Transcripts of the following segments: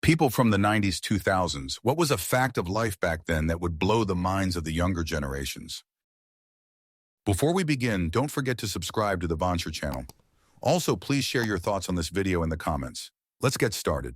People from the 90s, 2000s, what was a fact of life back then that would blow the minds of the younger generations? Before we begin, don't forget to subscribe to the Vancher channel. Also, please share your thoughts on this video in the comments. Let's get started.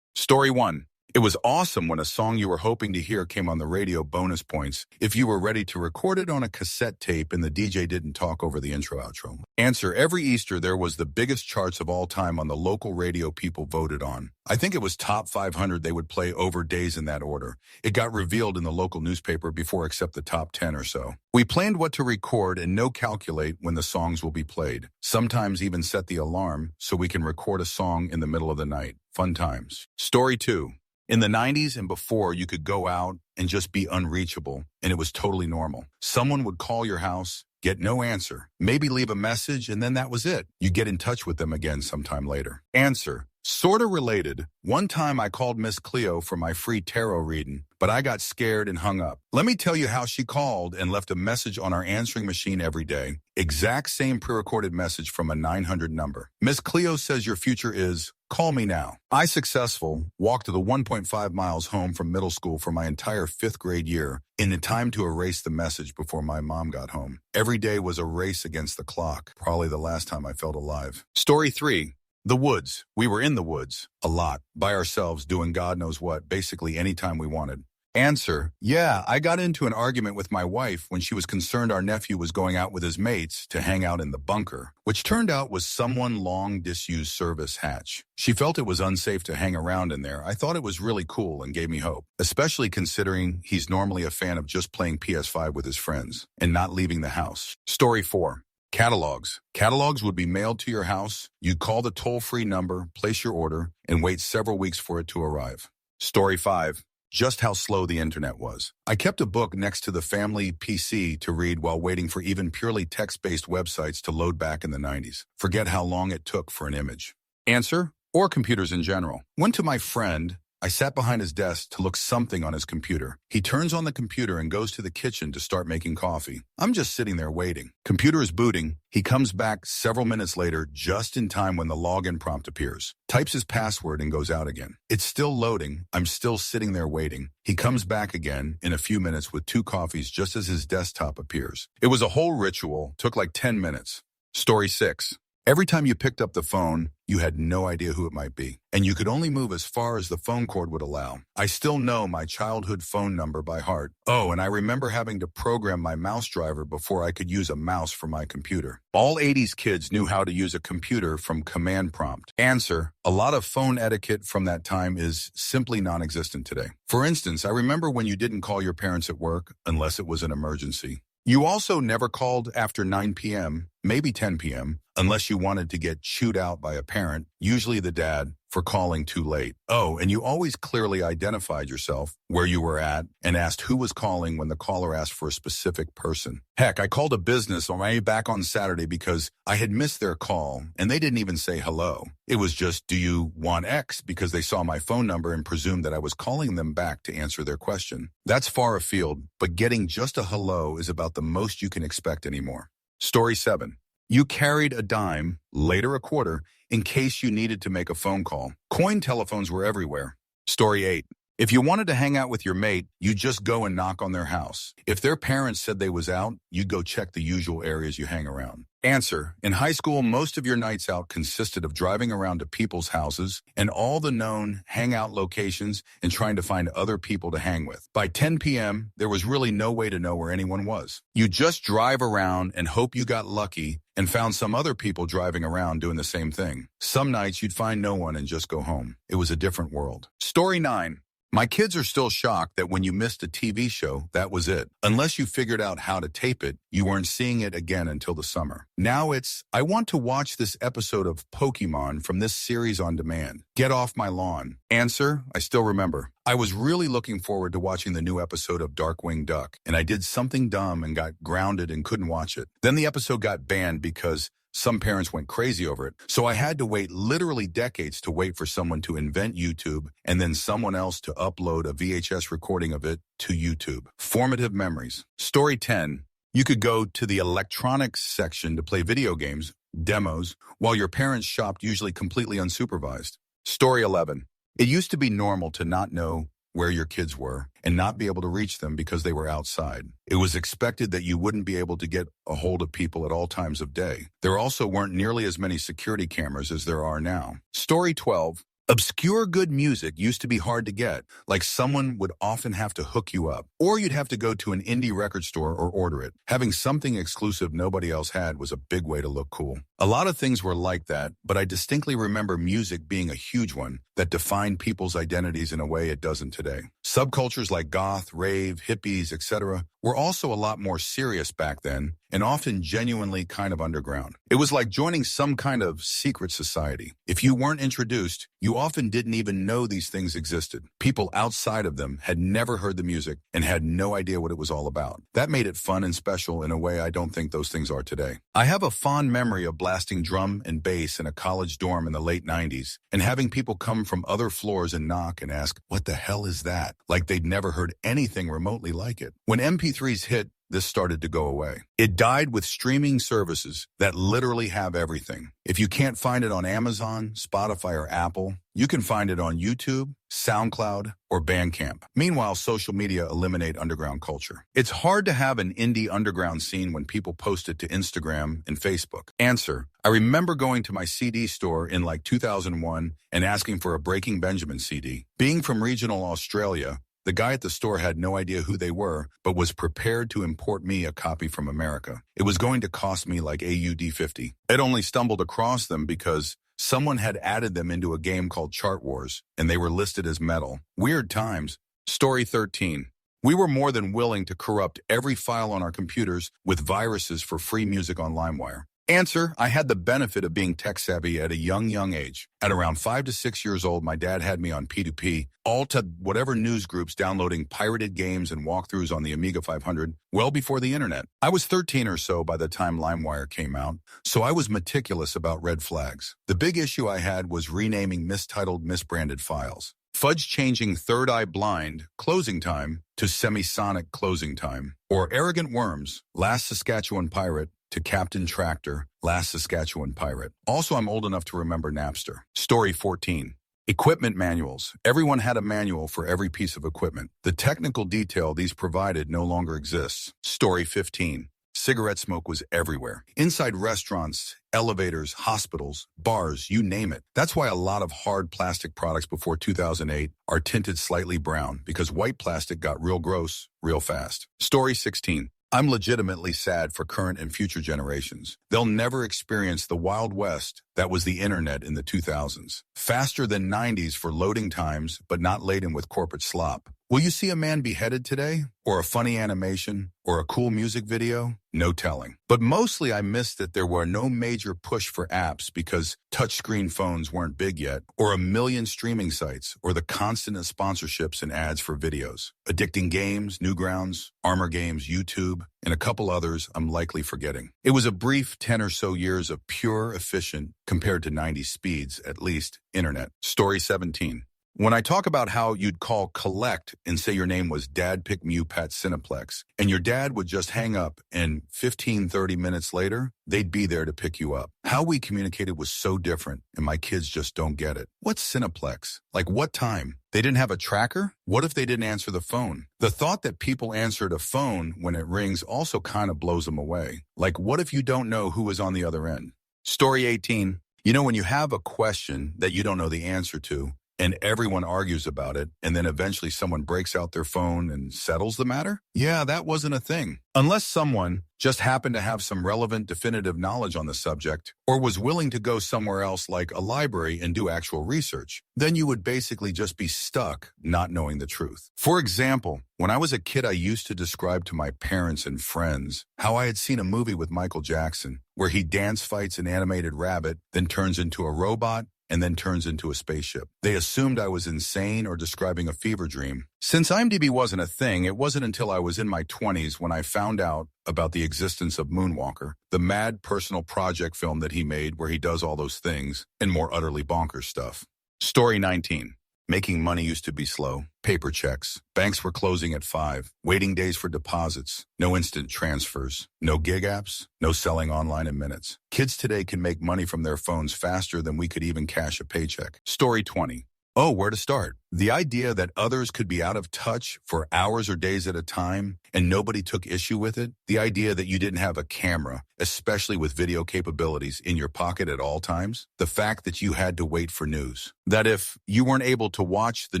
Story 1. It was awesome when a song you were hoping to hear came on the radio. Bonus points if you were ready to record it on a cassette tape and the DJ didn't talk over the intro-outro. Answer: every Easter there was the biggest charts of all time on the local radio people voted on. I think it was top 500 they would play over days in that order. It got revealed in the local newspaper before except the top 10 or so. We planned what to record and no calculate when the songs will be played. Sometimes even set the alarm so we can record a song in the middle of the night. Fun times. Story 2. In the 90s and before, you could go out and just be unreachable, and it was totally normal. Someone would call your house, get no answer, maybe leave a message, and then that was it. You get in touch with them again sometime later. Answer: sorta related. One time I called Miss Cleo for my free tarot reading, but I got scared and hung up. Let me tell you how she called and left a message on our answering machine every day. Exact same pre-recorded message from a 900 number. Miss Cleo says your future is, call me now. I successful walked the 1.5 miles home from middle school for my entire 5th grade year in the time to erase the message before my mom got home. Every day was a race against the clock. Probably the last time I felt alive. Story 3. The woods. We were in the woods a lot, by ourselves, doing God knows what, basically anytime we wanted. Answer: yeah, I got into an argument with my wife when she was concerned our nephew was going out with his mates to hang out in the bunker, which turned out was someone long disused service hatch. She felt it was unsafe to hang around in there. I thought it was really cool and gave me hope, especially considering he's normally a fan of just playing PS5 with his friends and not leaving the house. Story 4. Catalogs. Catalogs would be mailed to your house. You'd call the toll-free number, place your order, and wait several weeks for it to arrive. Story 5. Just how slow the internet was. I kept a book next to the family PC to read while waiting for even purely text-based websites to load back in the 90s. Forget how long it took for an image. Answer: or computers in general. Went to my friend. I sat behind his desk to look something on his computer. He turns on the computer and goes to the kitchen to start making coffee. I'm just sitting there waiting. Computer is booting. He comes back several minutes later, just in time when the login prompt appears. Types his password and goes out again. It's still loading. I'm still sitting there waiting. He comes back again in a few minutes with 2 coffees just as his desktop appears. It was a whole ritual. Took like 10 minutes. Story 6. Every time you picked up the phone, you had no idea who it might be, and you could only move as far as the phone cord would allow. I still know my childhood phone number by heart. Oh, and I remember having to program my mouse driver before I could use a mouse for my computer. All 80s kids knew how to use a computer from command prompt. Answer: a lot of phone etiquette from that time is simply non-existent today. For instance, I remember when you didn't call your parents at work unless it was an emergency. You also never called after 9 p.m., maybe 10 p.m., unless you wanted to get chewed out by a parent, usually the dad, for calling too late. Oh, and you always clearly identified yourself, where you were at, and asked who was calling when the caller asked for a specific person. Heck, I called a business on my way back on Saturday because I had missed their call, and they didn't even say hello. It was just, do you want X? Because they saw my phone number and presumed that I was calling them back to answer their question. That's far afield, but getting just a hello is about the most you can expect anymore. Story 7. You carried a dime, later a quarter, in case you needed to make a phone call. Coin telephones were everywhere. Story 8. If you wanted to hang out with your mate, you'd just go and knock on their house. If their parents said they was out, you'd go check the usual areas you hang around. Answer: in high school, most of your nights out consisted of driving around to people's houses and all the known hangout locations and trying to find other people to hang with. By 10 p.m., there was really no way to know where anyone was. You just drive around and hope you got lucky and found some other people driving around doing the same thing. Some nights you'd find no one and just go home. It was a different world. Story 9. My kids are still shocked that when you missed a TV show, that was it. Unless you figured out how to tape it, you weren't seeing it again until the summer. Now it's, I want to watch this episode of Pokemon from this series on demand. Get off my lawn. Answer: I still remember. I was really looking forward to watching the new episode of Darkwing Duck, and I did something dumb and got grounded and couldn't watch it. Then the episode got banned because some parents went crazy over it, so I had to wait literally decades to wait for someone to invent YouTube and then someone else to upload a VHS recording of it to YouTube. Formative memories. Story 10. You could go to the electronics section to play video games, demos, while your parents shopped usually completely unsupervised. Story 11. It used to be normal to not know where your kids were and not be able to reach them because they were outside. It was expected that you wouldn't be able to get a hold of people at all times of day. There also weren't nearly as many security cameras as there are now. Story 12. Obscure good music used to be hard to get, like someone would often have to hook you up, or you'd have to go to an indie record store or order it. Having something exclusive nobody else had was a big way to look cool. A lot of things were like that, but I distinctly remember music being a huge one that defined people's identities in a way it doesn't today. Subcultures like goth, rave, hippies, etc. were also a lot more serious back then and often genuinely kind of underground. It was like joining some kind of secret society. If you weren't introduced, you often didn't even know these things existed. People outside of them had never heard the music and had no idea what it was all about. That made it fun and special in a way I don't think those things are today. I have a fond memory of blasting drum and bass in a college dorm in the late 90s and having people come from other floors and knock and ask, "What the hell is that?" Like they'd never heard anything remotely like it. When MP3s hit, this started to go away. It died with streaming services that literally have everything. If you can't find it on Amazon, Spotify, or Apple, you can find it on YouTube, SoundCloud, or Bandcamp. Meanwhile, social media eliminate underground culture. It's hard to have an indie underground scene when people post it to Instagram and Facebook. Answer: I remember going to my CD store in like 2001 and asking for a Breaking Benjamin CD. Being from regional Australia, the guy at the store had no idea who they were, but was prepared to import me a copy from America. It was going to cost me like AUD 50. I'd only stumbled across them because someone had added them into a game called Chart Wars, and they were listed as metal. Weird times. Story 13. We were more than willing to corrupt every file on our computers with viruses for free music on LimeWire. Answer: I had the benefit of being tech-savvy at a young age. At around 5 to 6 years old, my dad had me on P2P, all to whatever news groups downloading pirated games and walkthroughs on the Amiga 500, well before the internet. I was 13 or so by the time LimeWire came out, so I was meticulous about red flags. The big issue I had was renaming mistitled, misbranded files. Fudge changing Third Eye Blind, closing time, to Semisonic closing time. Or Arrogant Worms, Last Saskatchewan Pirate, to Captain Tractor, Last Saskatchewan Pirate. Also, I'm old enough to remember Napster. Story 14. Equipment manuals. Everyone had a manual for every piece of equipment. The technical detail these provided no longer exists. Story 15. Cigarette smoke was everywhere. Inside restaurants, elevators, hospitals, bars, you name it. That's why a lot of hard plastic products before 2008 are tinted slightly brown, because white plastic got real gross real fast. Story 16. I'm legitimately sad for current and future generations. They'll never experience the Wild West that was the internet in the 2000s. Faster than 90s for loading times, but not laden with corporate slop. Will you see a man beheaded today? Or a funny animation? Or a cool music video? No telling. But mostly I missed that there were no major push for apps because touchscreen phones weren't big yet, or a million streaming sites, or the constant sponsorships and ads for videos. Addicting Games, Newgrounds, Armor Games, YouTube, and a couple others I'm likely forgetting. It was a brief 10 or so years of pure, efficient, compared to 90s speeds, at least, internet. Story 17. When I talk about how you'd call collect and say your name was Dad Pick Me Up at Cineplex, and your dad would just hang up and 15-30 minutes later, they'd be there to pick you up. How we communicated was so different, and my kids just don't get it. What's Cineplex? Like what time? They didn't have a tracker? What if they didn't answer the phone? The thought that people answered a phone when it rings also kind of blows them away. Like what if you don't know who is on the other end? Story 18. You know when you have a question that you don't know the answer to, and everyone argues about it, and then eventually someone breaks out their phone and settles the matter? Yeah, that wasn't a thing. Unless someone just happened to have some relevant, definitive knowledge on the subject, or was willing to go somewhere else like a library and do actual research, then you would basically just be stuck not knowing the truth. For example, when I was a kid, I used to describe to my parents and friends how I had seen a movie with Michael Jackson where he dance fights an animated rabbit, then turns into a robot, and then turns into a spaceship. They assumed I was insane or describing a fever dream. Since IMDb wasn't a thing, it wasn't until I was in my 20s when I found out about the existence of Moonwalker, the mad personal project film that he made where he does all those things and more utterly bonkers stuff. Story 19. Making money used to be slow. Paper checks. Banks were closing at 5. Waiting days for deposits. No instant transfers. No gig apps. No selling online in minutes. Kids today can make money from their phones faster than we could even cash a paycheck. Story 20. Oh, where to start? The idea that others could be out of touch for hours or days at a time and nobody took issue with it. The idea that you didn't have a camera, especially with video capabilities, in your pocket at all times. The fact that you had to wait for news. That if you weren't able to watch the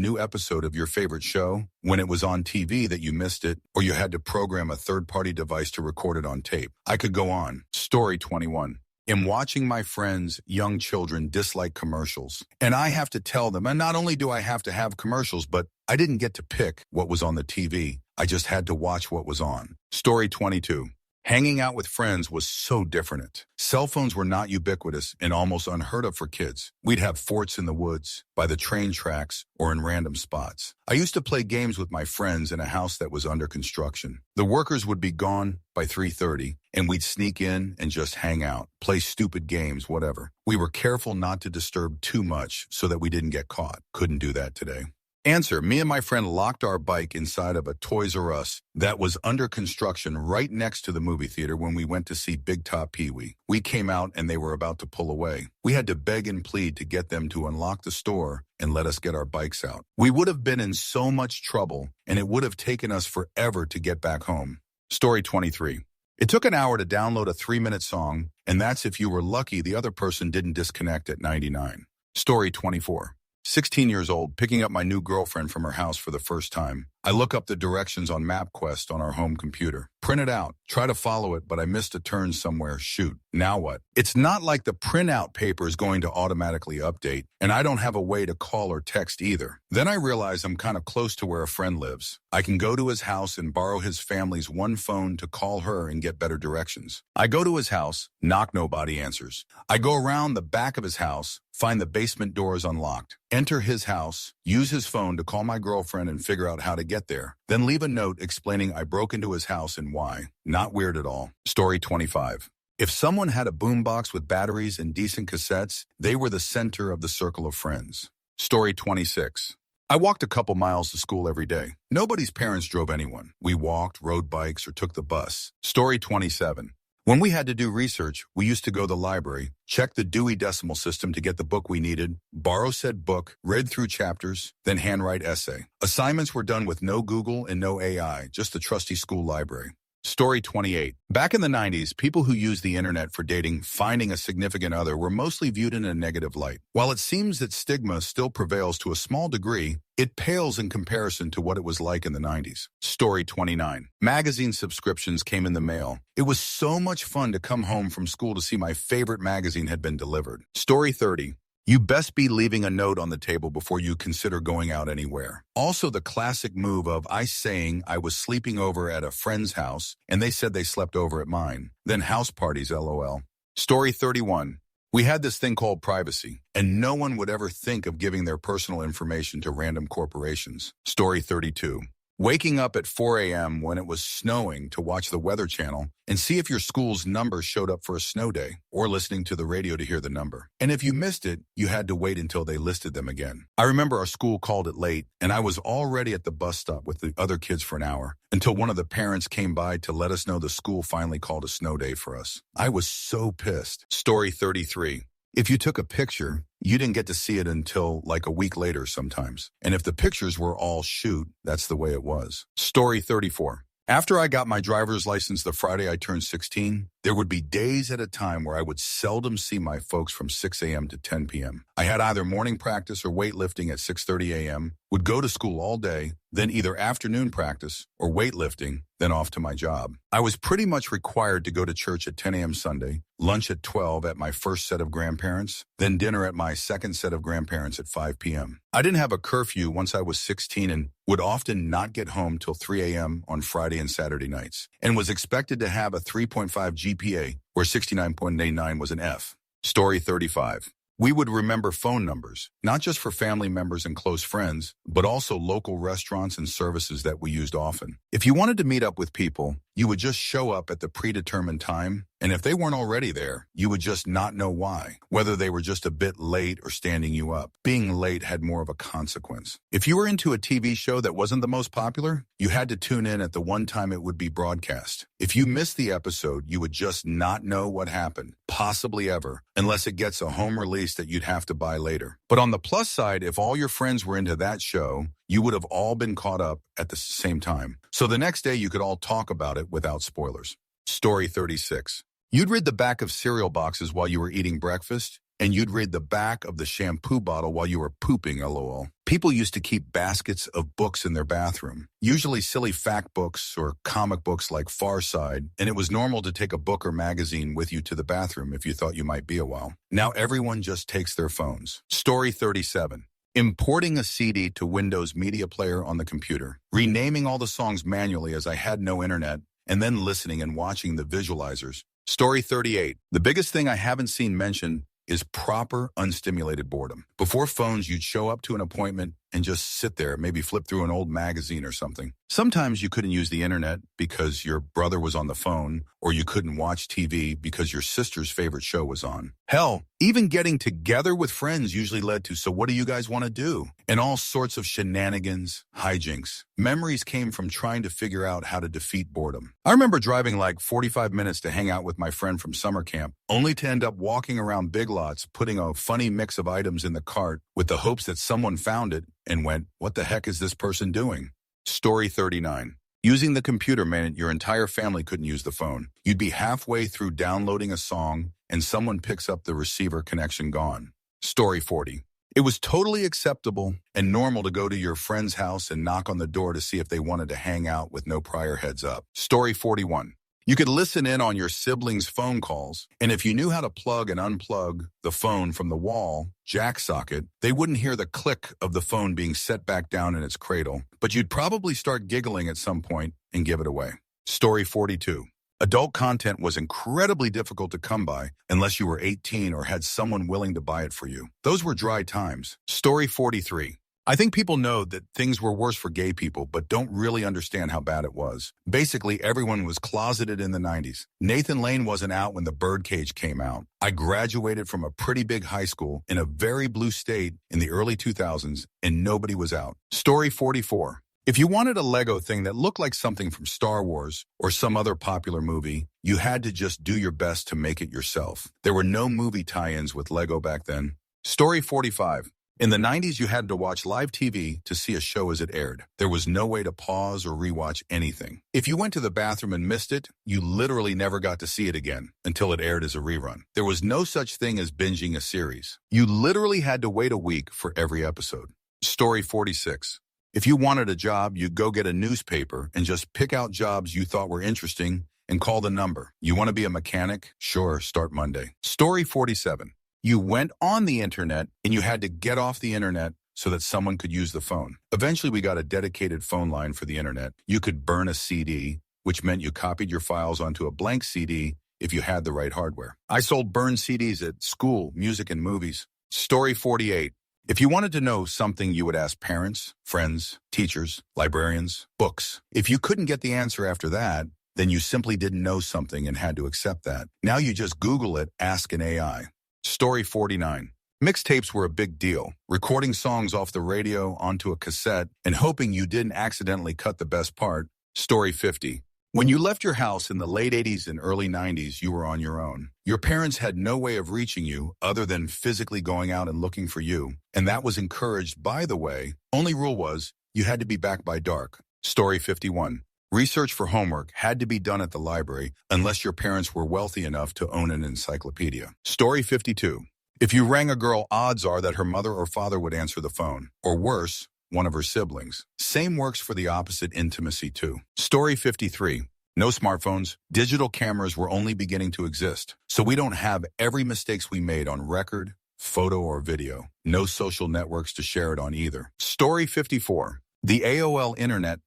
new episode of your favorite show when it was on TV, that you missed it, or you had to program a third-party device to record it on tape. I could go on. Story 21. In watching my friends, young children, dislike commercials. And I have to tell them, and not only do I have to have commercials, but I didn't get to pick what was on the TV. I just had to watch what was on. Story 22. Hanging out with friends was so different. Cell phones were not ubiquitous and almost unheard of for kids. We'd have forts in the woods, by the train tracks, or in random spots. I used to play games with my friends in a house that was under construction. The workers would be gone by 3:30, and we'd sneak in and just hang out, play stupid games, whatever. We were careful not to disturb too much so that we didn't get caught. Couldn't do that today. Answer, me and my friend locked our bike inside of a Toys R Us that was under construction right next to the movie theater when we went to see Big Top Pee-wee. We came out and they were about to pull away. We had to beg and plead to get them to unlock the store and let us get our bikes out. We would have been in so much trouble, and it would have taken us forever to get back home. Story 23. It took an hour to download a 3-minute song, and that's if you were lucky the other person didn't disconnect at 99. Story 24. 16 years old, picking up my new girlfriend from her house for the first time. I look up the directions on MapQuest on our home computer. Print it out. Try to follow it, but I missed a turn somewhere. Shoot. Now what? It's not like the printout paper is going to automatically update, and I don't have a way to call or text either. Then I realize I'm kind of close to where a friend lives. I can go to his house and borrow his family's one phone to call her and get better directions. I go to his house, knock, nobody answers. I go around the back of his house, find the basement doors unlocked, enter his house, use his phone to call my girlfriend and figure out how to get there, then leave a note explaining I broke into his house and why. Not weird at all. Story 25. If someone had a boombox with batteries and decent cassettes, they were the center of the circle of friends. Story 26. I walked a couple miles to school every day. Nobody's parents drove anyone. We walked, rode bikes, or took the bus. Story 27. When we had to do research, we used to go to the library, check the Dewey Decimal System to get the book we needed, borrow said book, read through chapters, then handwrite essay. Assignments were done with no Google and no AI, just the trusty school library. Story 28. Back in the 90s, people who used the internet for dating, finding a significant other, were mostly viewed in a negative light. While it seems that stigma still prevails to a small degree, it pales in comparison to what it was like in the 90s. Story 29. Magazine subscriptions came in the mail. It was so much fun to come home from school to see my favorite magazine had been delivered. Story 30. You best be leaving a note on the table before you consider going out anywhere. Also, the classic move of I saying I was sleeping over at a friend's house and they said they slept over at mine. Then house parties, LOL. Story 31. We had this thing called privacy, and no one would ever think of giving their personal information to random corporations. Story 32. Waking up at 4 a.m. when it was snowing to watch the Weather Channel and see if your school's number showed up for a snow day, or listening to the radio to hear the number. And if you missed it, you had to wait until they listed them again. I remember our school called it late, and I was already at the bus stop with the other kids for an hour, until one of the parents came by to let us know the school finally called a snow day for us. I was so pissed. Story 33. If you took a picture, you didn't get to see it until like a week later sometimes. And if the pictures were all shoot, that's the way it was. Story 34. After I got my driver's license the Friday I turned 16, there would be days at a time where I would seldom see my folks from 6 a.m. to 10 p.m. I had either morning practice or weightlifting at 6:30 a.m., would go to school all day, then either afternoon practice or weightlifting, then off to my job. I was pretty much required to go to church at 10 a.m. Sunday, lunch at 12 at my first set of grandparents, then dinner at my second set of grandparents at 5 p.m. I didn't have a curfew once I was 16 and would often not get home till 3 a.m. on Friday and Saturday nights, and was expected to have a 3.5 GPA, where 69.89 was an F. Story 35. We would remember phone numbers, not just for family members and close friends, but also local restaurants and services that we used often. If you wanted to meet up with people, you would just show up at the predetermined time And if they weren't already there, you would just not know why, whether they were just a bit late or standing you up. Being late had more of a consequence. If you were into a TV show that wasn't the most popular, you had to tune in at the one time it would be broadcast. If you missed the episode, you would just not know what happened, possibly ever, unless it gets a home release that you'd have to buy later. But on the plus side, if all your friends were into that show, you would have all been caught up at the same time. So the next day you could all talk about it without spoilers. Story 36. You'd read the back of cereal boxes while you were eating breakfast, and you'd read the back of the shampoo bottle while you were pooping, lol. People used to keep baskets of books in their bathroom, usually silly fact books or comic books like Far Side, and it was normal to take a book or magazine with you to the bathroom if you thought you might be a while. Now everyone just takes their phones. Story 37. Importing a CD to Windows Media Player on the computer, renaming all the songs manually as I had no internet, and then listening and watching the visualizers. Story 38. The biggest thing I haven't seen mentioned is proper unstimulated boredom. Before phones, you'd show up to an appointment and just sit there, maybe flip through an old magazine or something. Sometimes you couldn't use the internet because your brother was on the phone, or you couldn't watch TV because your sister's favorite show was on. Hell, even getting together with friends usually led to, so what do you guys want to do? And all sorts of shenanigans, hijinks. Memories came from trying to figure out how to defeat boredom. I remember driving like 45 minutes to hang out with my friend from summer camp, only to end up walking around Big Lots, putting a funny mix of items in the cart with the hopes that someone found it and went, what the heck is this person doing? Story 39. Using the computer meant your entire family couldn't use the phone. You'd be halfway through downloading a song and someone picks up the receiver, connection gone. Story 40. It was totally acceptable and normal to go to your friend's house and knock on the door to see if they wanted to hang out with no prior heads up. Story 41. You could listen in on your siblings' phone calls, and if you knew how to plug and unplug the phone from the wall jack socket, they wouldn't hear the click of the phone being set back down in its cradle, but you'd probably start giggling at some point and give it away. Story 42. Adult content was incredibly difficult to come by unless you were 18 or had someone willing to buy it for you. Those were dry times. Story 43. I think people know that things were worse for gay people, but don't really understand how bad it was. Basically, everyone was closeted in the 90s. Nathan Lane wasn't out when The Birdcage came out. I graduated from a pretty big high school in a very blue state in the early 2000s, and nobody was out. Story 44. If you wanted a Lego thing that looked like something from Star Wars or some other popular movie, you had to just do your best to make it yourself. There were no movie tie-ins with Lego back then. Story 45. In the 90s, you had to watch live TV to see a show as it aired. There was no way to pause or rewatch anything. If you went to the bathroom and missed it, you literally never got to see it again until it aired as a rerun. There was no such thing as binging a series. You literally had to wait a week for every episode. Story 46. If you wanted a job, you'd go get a newspaper and just pick out jobs you thought were interesting and call the number. You want to be a mechanic? Sure, start Monday. Story 47. You went on the internet and you had to get off the internet so that someone could use the phone. Eventually, we got a dedicated phone line for the internet. You could burn a CD, which meant you copied your files onto a blank CD if you had the right hardware. I sold burned CDs at school, music, and movies. Story 48. If you wanted to know something, you would ask parents, friends, teachers, librarians, books. If you couldn't get the answer after that, then you simply didn't know something and had to accept that. Now you just Google it, ask an AI. Story 49. Mixtapes were a big deal. Recording songs off the radio onto a cassette and hoping you didn't accidentally cut the best part. Story 50. When you left your house in the late 80s and early 90s, you were on your own. Your parents had no way of reaching you other than physically going out and looking for you. And that was encouraged, by the way. Only rule was you had to be back by dark. Story 51. Research for homework had to be done at the library unless your parents were wealthy enough to own an encyclopedia. Story 52. If you rang a girl, odds are that her mother or father would answer the phone. Or worse, one of her siblings. Same works for the opposite intimacy too. Story 53. No smartphones. Digital cameras were only beginning to exist. So we don't have every mistakes we made on record, photo, or video. No social networks to share it on either. Story 54. The AOL Internet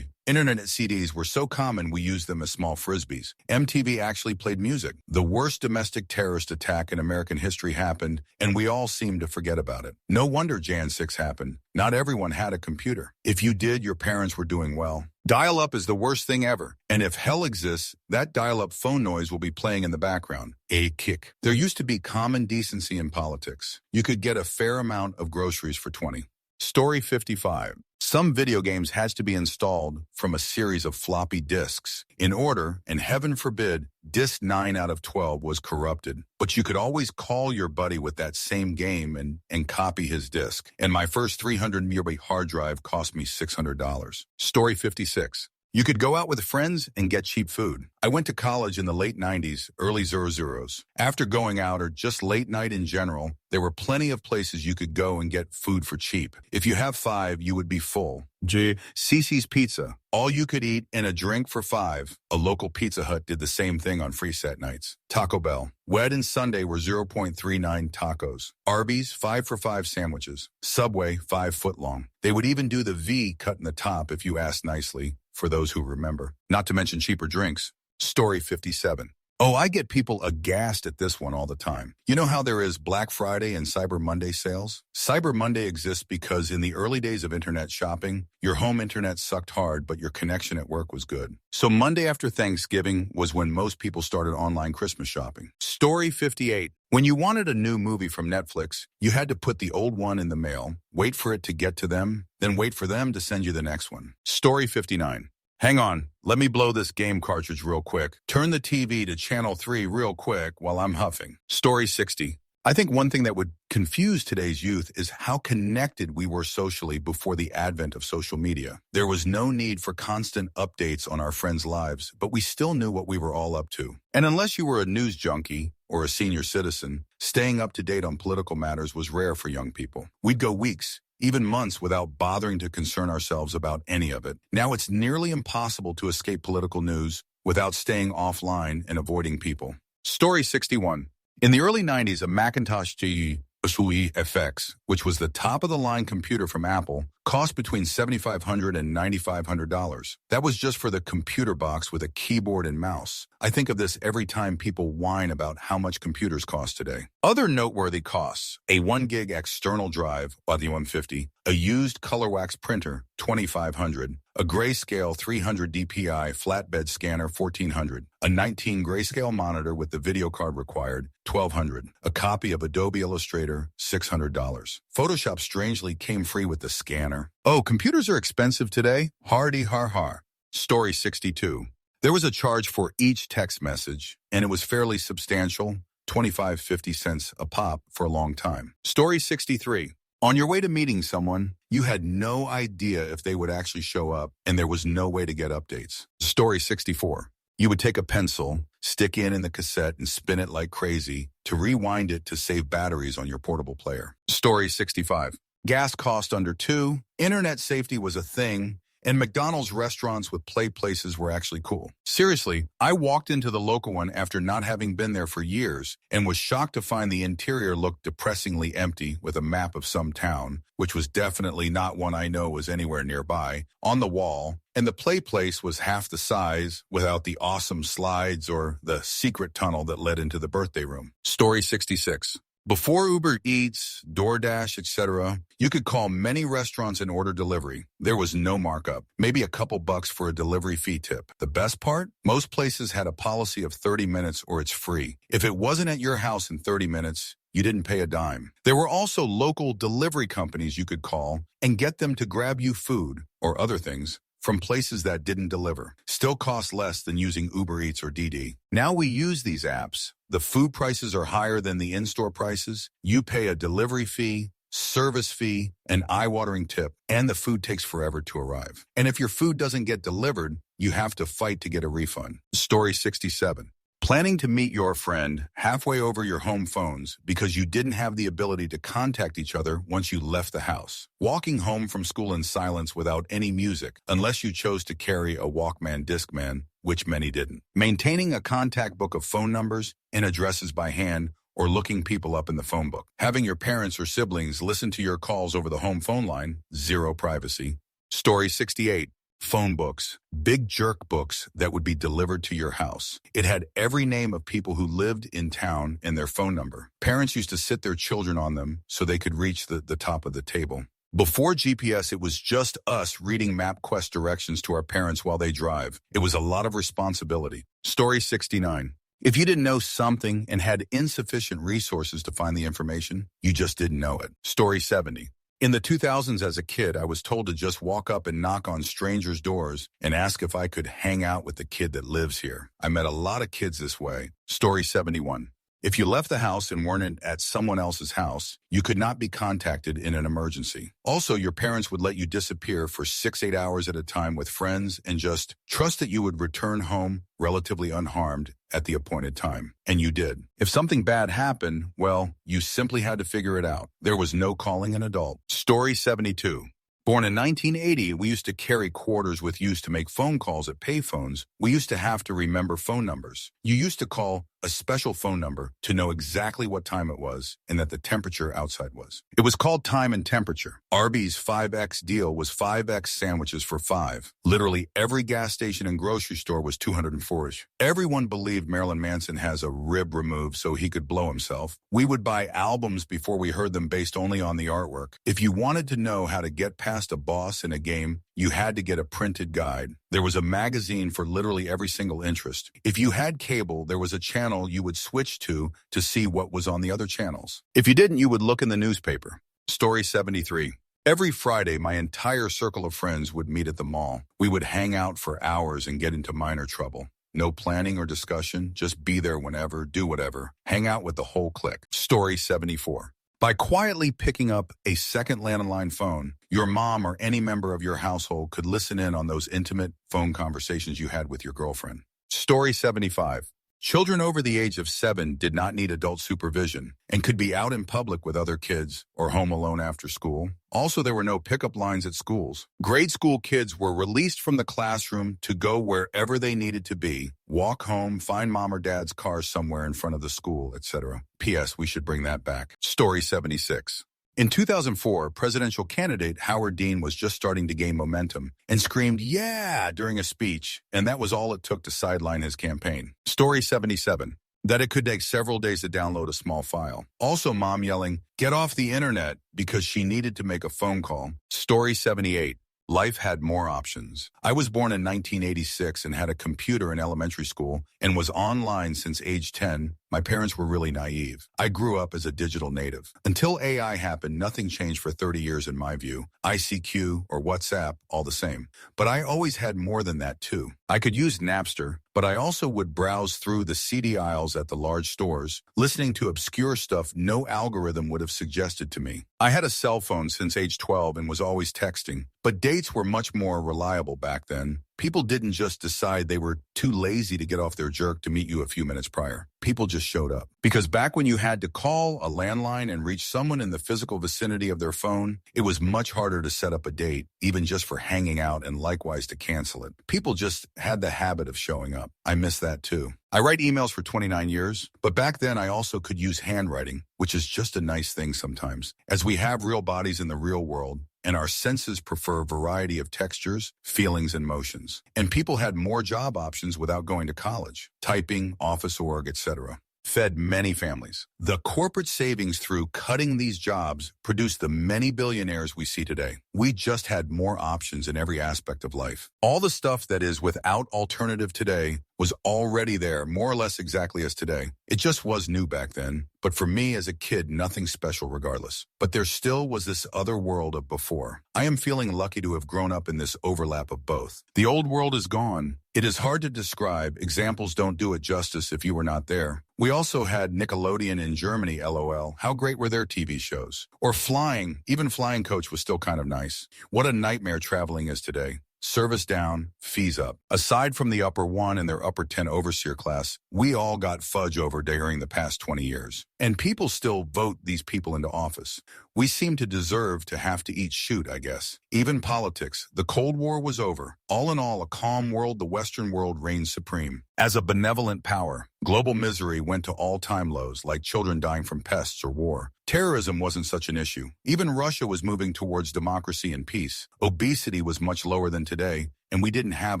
Internet CDs were so common we used them as small frisbees. MTV actually played music. The worst domestic terrorist attack in American history happened, and we all seemed to forget about it. No wonder Jan 6 happened. Not everyone had a computer. If you did, your parents were doing well. Dial-up is the worst thing ever, and if hell exists, that dial-up phone noise will be playing in the background. A kick. There used to be common decency in politics. You could get a fair amount of groceries for 20. Story 55. Some video games had to be installed from a series of floppy disks in order, and heaven forbid, disk 9 out of 12 was corrupted. But you could always call your buddy with that same game and copy his disk. And my first 300 MB hard drive cost me $600. Story 56. You could go out with friends and get cheap food. I went to college in the late 90s, early 00s. After going out or just late night in general, there were plenty of places you could go and get food for cheap. If you have 5, you would be full. Cece's Pizza. All you could eat and a drink for 5. A local Pizza Hut did the same thing on free set nights. Taco Bell. Wed and Sunday were 0.39 tacos. Arby's, 5 for 5 sandwiches. Subway, 5 foot long. They would even do the V cut in the top if you asked nicely, for those who remember. Not to mention cheaper drinks. Story 57. Oh, I get people aghast at this one all the time. You know how there is Black Friday and Cyber Monday sales? Cyber Monday exists because in the early days of internet shopping, your home internet sucked hard, but your connection at work was good. So Monday after Thanksgiving was when most people started online Christmas shopping. Story 58. When you wanted a new movie from Netflix, you had to put the old one in the mail, wait for it to get to them, then wait for them to send you the next one. Story 59. Hang on, let me blow this game cartridge real quick. Turn the TV to channel 3 real quick while I'm huffing. Story 60. I think one thing that would confuse today's youth is how connected we were socially before the advent of social media. There was no need for constant updates on our friends' lives, but we still knew what we were all up to. And unless you were a news junkie or a senior citizen, staying up to date on political matters was rare for young people. We'd go weeks, even months, without bothering to concern ourselves about any of it. Now it's nearly impossible to escape political news without staying offline and avoiding people. Story 61. In the early 90s, a Macintosh GE FX, which was the top-of-the-line computer from Apple, cost between $7,500 and $9,500. That was just for the computer box with a keyboard and mouse. I think of this every time people whine about how much computers cost today. Other noteworthy costs: a 1 gig external drive, the 150, a used color wax printer, $2,500, a grayscale 300 DPI flatbed scanner, $1,400, a 19 grayscale monitor with the video card required, $1,200, a copy of Adobe Illustrator, $600. Photoshop strangely came free with the scanner. Oh, computers are expensive today? Hardy har har. Story 62. There was a charge for each text message, and it was fairly substantial, 25-50 cents a pop for a long time. Story 63. On your way to meeting someone, you had no idea if they would actually show up, and there was no way to get updates. Story 64. You would take a pencil, stick in the cassette, and spin it like crazy to rewind it to save batteries on your portable player. Story 65. Gas cost under $2, internet safety was a thing, and McDonald's restaurants with play places were actually cool. Seriously, I walked into the local one after not having been there for years and was shocked to find the interior looked depressingly empty with a map of some town, which was definitely not one I know was anywhere nearby, on the wall, and the play place was half the size without the awesome slides or the secret tunnel that led into the birthday room. Story 66. Before Uber Eats, DoorDash, etc., you could call many restaurants and order delivery. There was no markup, maybe a couple bucks for a delivery fee tip. The best part? Most places had a policy of 30 minutes or it's free. If it wasn't at your house in 30 minutes, you didn't pay a dime. There were also local delivery companies you could call and get them to grab you food or other things from places that didn't deliver. Still cost less than using Uber Eats or DD. Now we use these apps. The food prices are higher than the in-store prices. You pay a delivery fee, service fee, an eye-watering tip, and the food takes forever to arrive. And if your food doesn't get delivered, you have to fight to get a refund. Story 67. Planning to meet your friend halfway over your home phones because you didn't have the ability to contact each other once you left the house. Walking home from school in silence without any music, unless you chose to carry a Walkman Discman, which many didn't. Maintaining a contact book of phone numbers and addresses by hand, or looking people up in the phone book. Having your parents or siblings listen to your calls over the home phone line, zero privacy. Story 68. phone books, big jerk books that would be delivered to your house. It had every name of people who lived in town and their phone number. Parents used to sit their children on them so they could reach the top of the table. Before GPS, it was just us reading MapQuest directions to our parents while they drive. It was a lot of responsibility. Story 69. If you didn't know something and had insufficient resources to find the information, you just didn't know it. Story 70. In the 2000s as a kid, I was told to just walk up and knock on strangers' doors and ask if I could hang out with the kid that lives here. I met a lot of kids this way. Story 71. If you left the house and weren't at someone else's house, you could not be contacted in an emergency. Also, your parents would let you disappear for 6-8 hours at a time with friends and just trust that you would return home relatively unharmed at the appointed time. And you did. If something bad happened, well, you simply had to figure it out. There was no calling an adult. Story 72. Born in 1980, we used to carry quarters with use to make phone calls at payphones. We used to have to remember phone numbers. You used to call a special phone number to know exactly what time it was and that the temperature outside was. It was called time and temperature. Arby's 5X deal was 5X sandwiches for $5. Literally every gas station and grocery store was 204-ish. Everyone believed Marilyn Manson has a rib removed so he could blow himself. We would buy albums before we heard them based only on the artwork. If you wanted to know how to get past a boss in a game, you had to get a printed guide. There was a magazine for literally every single interest. If you had cable, there was a channel you would switch to see what was on the other channels. If you didn't, you would look in the newspaper. Story 73. Every Friday, my entire circle of friends would meet at the mall. We would hang out for hours and get into minor trouble. No planning or discussion, just be there whenever, do whatever. Hang out with the whole clique. Story 74. By quietly picking up a second landline phone, your mom or any member of your household could listen in on those intimate phone conversations you had with your girlfriend. Story 75. Children over the age of 7 did not need adult supervision and could be out in public with other kids or home alone after school. Also, there were no pickup lines at schools. Grade school kids were released from the classroom to go wherever they needed to be, walk home, find mom or dad's car somewhere in front of the school, etc. P.S. We should bring that back. Story 76. In 2004, presidential candidate Howard Dean was just starting to gain momentum and screamed, "Yeah," during a speech, and that was all it took to sideline his campaign. Story 77. That it could take several days to download a small file. Also, mom yelling, "Get off the internet," because she needed to make a phone call. Story 78. Life had more options. I was born in 1986 and had a computer in elementary school and was online since age 10. My parents were really naive. I grew up as a digital native. Until AI happened, nothing changed for 30 years in my view. ICQ or WhatsApp, all the same. But I always had more than that too. I could use Napster, but I also would browse through the CD aisles at the large stores, listening to obscure stuff no algorithm would have suggested to me. I had a cell phone since age 12 and was always texting, but dates were much more reliable back then. People didn't just decide they were too lazy to get off their jerk to meet you a few minutes prior. People just showed up. Because back when you had to call a landline and reach someone in the physical vicinity of their phone, it was much harder to set up a date, even just for hanging out and likewise to cancel it. People just had the habit of showing up. I miss that too. I write emails for 29 years, but back then I also could use handwriting, which is just a nice thing sometimes, as we have real bodies in the real world, and our senses prefer a variety of textures, feelings, and motions. And people had more job options without going to college, typing, office org, etc. Fed many families. The corporate savings through cutting these jobs produced the many billionaires we see today. We just had more options in every aspect of life. All the stuff that is without alternative today was already there, more or less exactly as today. It just was new back then. But for me as a kid, nothing special regardless. But there still was this other world of before. I am feeling lucky to have grown up in this overlap of both. The old world is gone. It is hard to describe. Examples don't do it justice if you were not there. We also had Nickelodeon in Germany, LOL. How great were their TV shows? Or flying. Even Flying Coach was still kind of nice. What a nightmare traveling is today. Service down, fees up. Aside from the upper 1 and their upper 10 overseer class, we all got fudge over during the past 20 years. And people still vote these people into office. We seem to deserve to have to eat shoot, I guess. Even politics. The Cold War was over. All in all, a calm world, the Western world reigned supreme. As a benevolent power, global misery went to all-time lows, like children dying from pests or war. Terrorism wasn't such an issue. Even Russia was moving towards democracy and peace. Obesity was much lower than today, and we didn't have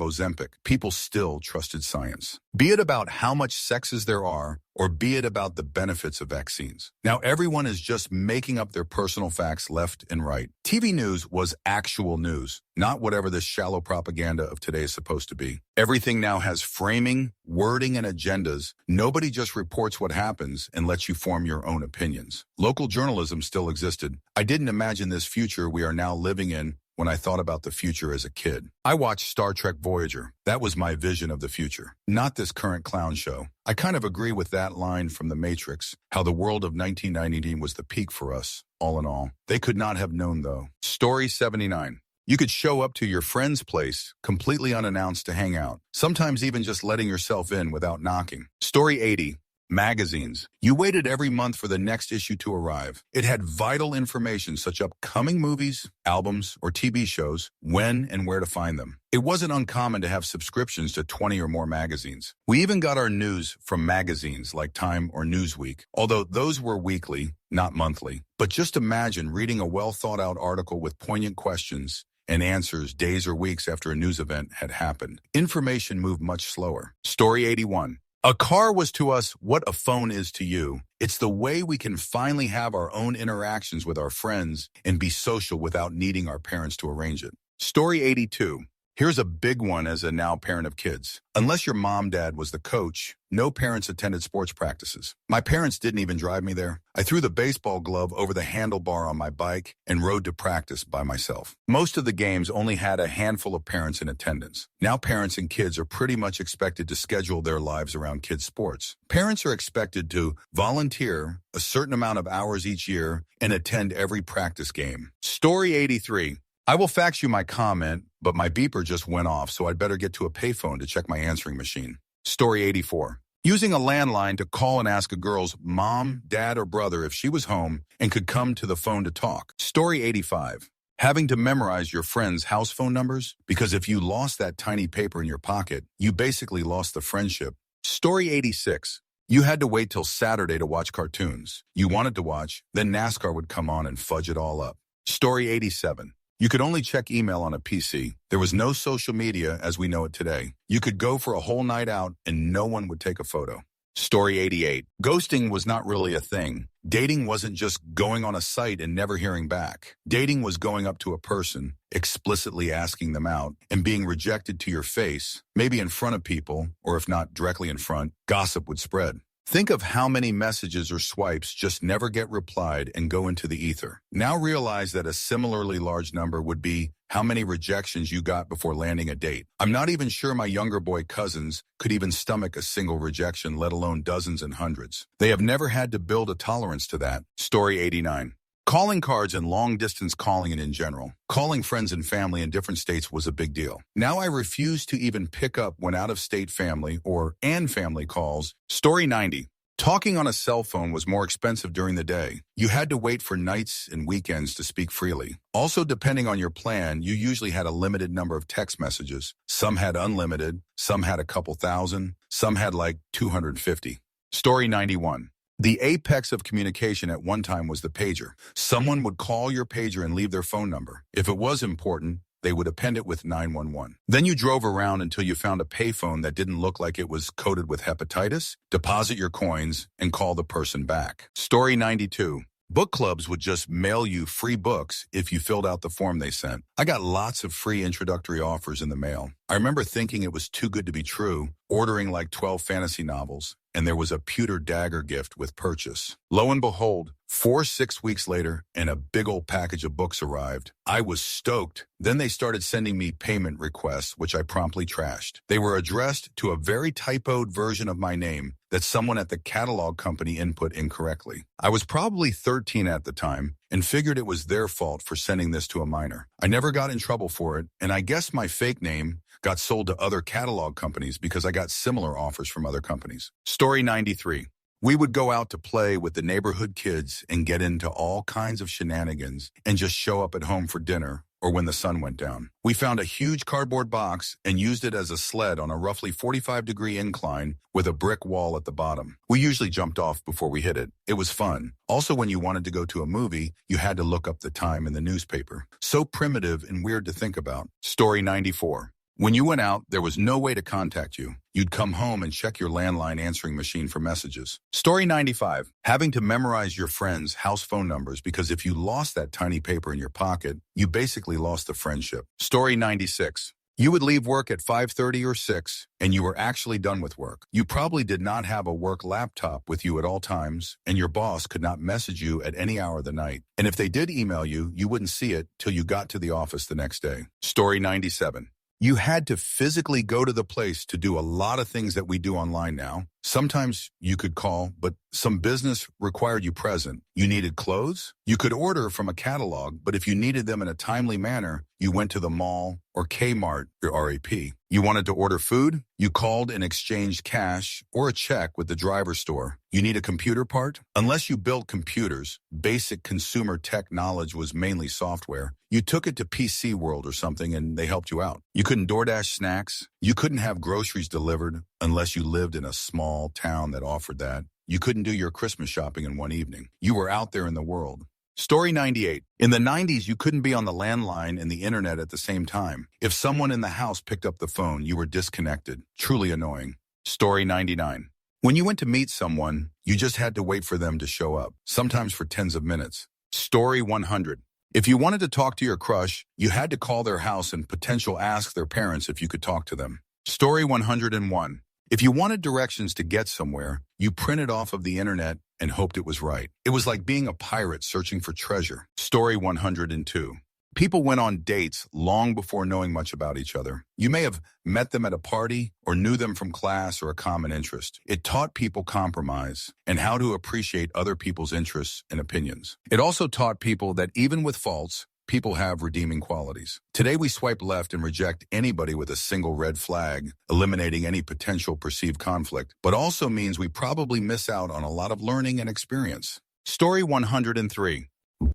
Ozempic, people still trusted science. Be it about how much sexes there are, or be it about the benefits of vaccines. Now everyone is just making up their personal facts left and right. TV news was actual news, not whatever this shallow propaganda of today is supposed to be. Everything now has framing, wording, and agendas. Nobody just reports what happens and lets you form your own opinions. Local journalism still existed. I didn't imagine this future we are now living in when I thought about the future as a kid. I watched Star Trek Voyager. That was my vision of the future, not this current clown show. I kind of agree with that line from The Matrix, how the world of 1990 was the peak for us, all in all. They could not have known, though. Story 79. You could show up to your friend's place completely unannounced to hang out, sometimes even just letting yourself in without knocking. Story 80. Magazines. You waited every month for the next issue to arrive. It had vital information such as upcoming movies, albums, or TV shows, when and where to find them. It wasn't uncommon to have subscriptions to 20 or more magazines. We even got our news from magazines like Time or Newsweek, although those were weekly, not monthly. But just imagine reading a well-thought-out article with poignant questions and answers days or weeks after a news event had happened. Information moved much slower. Story 81. A car was to us what a phone is to you. It's the way we can finally have our own interactions with our friends and be social without needing our parents to arrange it. Story 82. Here's a big one as a now parent of kids. Unless your mom/dad was the coach, no parents attended sports practices. My parents didn't even drive me there. I threw the baseball glove over the handlebar on my bike and rode to practice by myself. Most of the games only had a handful of parents in attendance. Now parents and kids are pretty much expected to schedule their lives around kids' sports. Parents are expected to volunteer a certain amount of hours each year and attend every practice game. Story 83. I will fax you my comment, but my beeper just went off, so I'd better get to a payphone to check my answering machine. Story 84. Using a landline to call and ask a girl's mom, dad, or brother if she was home and could come to the phone to talk. Story 85. Having to memorize your friends' house phone numbers, because if you lost that tiny paper in your pocket, you basically lost the friendship. Story 86. You had to wait till Saturday to watch cartoons you wanted to watch, then NASCAR would come on and fudge it all up. Story 87. You could only check email on a PC. There was no social media as we know it today. You could go for a whole night out and no one would take a photo. Story 88. Ghosting was not really a thing. Dating wasn't just going on a site and never hearing back. Dating was going up to a person, explicitly asking them out, and being rejected to your face, maybe in front of people, or if not directly in front, gossip would spread. Think of how many messages or swipes just never get replied and go into the ether. Now realize that a similarly large number would be how many rejections you got before landing a date. I'm not even sure my younger boy cousins could even stomach a single rejection, let alone dozens and hundreds. They have never had to build a tolerance to that. Story 89. Calling cards and long-distance calling and in general. Calling friends and family in different states was a big deal. Now I refuse to even pick up when out-of-state family and family calls. Story 90. Talking on a cell phone was more expensive during the day. You had to wait for nights and weekends to speak freely. Also, depending on your plan, you usually had a limited number of text messages. Some had unlimited, some had a couple thousand, some had like 250. Story 91. The apex of communication at one time was the pager. Someone would call your pager and leave their phone number. If it was important, they would append it with 911. Then you drove around until you found a payphone that didn't look like it was coated with hepatitis, deposit your coins, and call the person back. Story 92. Book clubs would just mail you free books if you filled out the form they sent. I got lots of free introductory offers in the mail. I remember thinking it was too good to be true, ordering like 12 fantasy novels, and there was a pewter dagger gift with purchase. Lo and behold, 6 weeks later, and a big old package of books arrived. I was stoked. Then they started sending me payment requests, which I promptly trashed. They were addressed to a very typoed version of my name that someone at the catalog company input incorrectly. I was probably 13 at the time and figured it was their fault for sending this to a minor. I never got in trouble for it, and I guess my fake name got sold to other catalog companies because I got similar offers from other companies. Story 93. We would go out to play with the neighborhood kids and get into all kinds of shenanigans and just show up at home for dinner or when the sun went down. We found a huge cardboard box and used it as a sled on a roughly 45-degree incline with a brick wall at the bottom. We usually jumped off before we hit it. It was fun. Also, when you wanted to go to a movie, you had to look up the time in the newspaper. So primitive and weird to think about. Story 94. When you went out, there was no way to contact you. You'd come home and check your landline answering machine for messages. Story 95. Having to memorize your friends' house phone numbers because if you lost that tiny paper in your pocket, you basically lost the friendship. Story 96. You would leave work at 5:30 or 6, and you were actually done with work. You probably did not have a work laptop with you at all times, and your boss could not message you at any hour of the night. And if they did email you, you wouldn't see it till you got to the office the next day. Story 97. You had to physically go to the place to do a lot of things that we do online now. Sometimes you could call, but some business required you present. You needed clothes? You could order from a catalog, but if you needed them in a timely manner, you went to the mall or Kmart or RAP. You wanted to order food? You called and exchanged cash or a check with the driver's store. You need a computer part? Unless you built computers, basic consumer tech knowledge was mainly software. You took it to PC World or something and they helped you out. You couldn't DoorDash snacks. You couldn't have groceries delivered unless you lived in a small town that offered that. You couldn't do your Christmas shopping in one evening. You were out there in the world. Story 98. In the 90s, you couldn't be on the landline and the internet at the same time. If someone in the house picked up the phone, you were disconnected. Truly annoying. Story 99. When you went to meet someone, you just had to wait for them to show up, sometimes for tens of minutes. Story 100. If you wanted to talk to your crush, you had to call their house and potentially ask their parents if you could talk to them. Story 101. If you wanted directions to get somewhere, you printed off of the internet and hoped it was right. It was like being a pirate searching for treasure. Story 102. People went on dates long before knowing much about each other. You may have met them at a party or knew them from class or a common interest. It taught people compromise and how to appreciate other people's interests and opinions. It also taught people that even with faults, people have redeeming qualities. Today we swipe left and reject anybody with a single red flag, eliminating any potential perceived conflict, but also means we probably miss out on a lot of learning and experience. Story 103.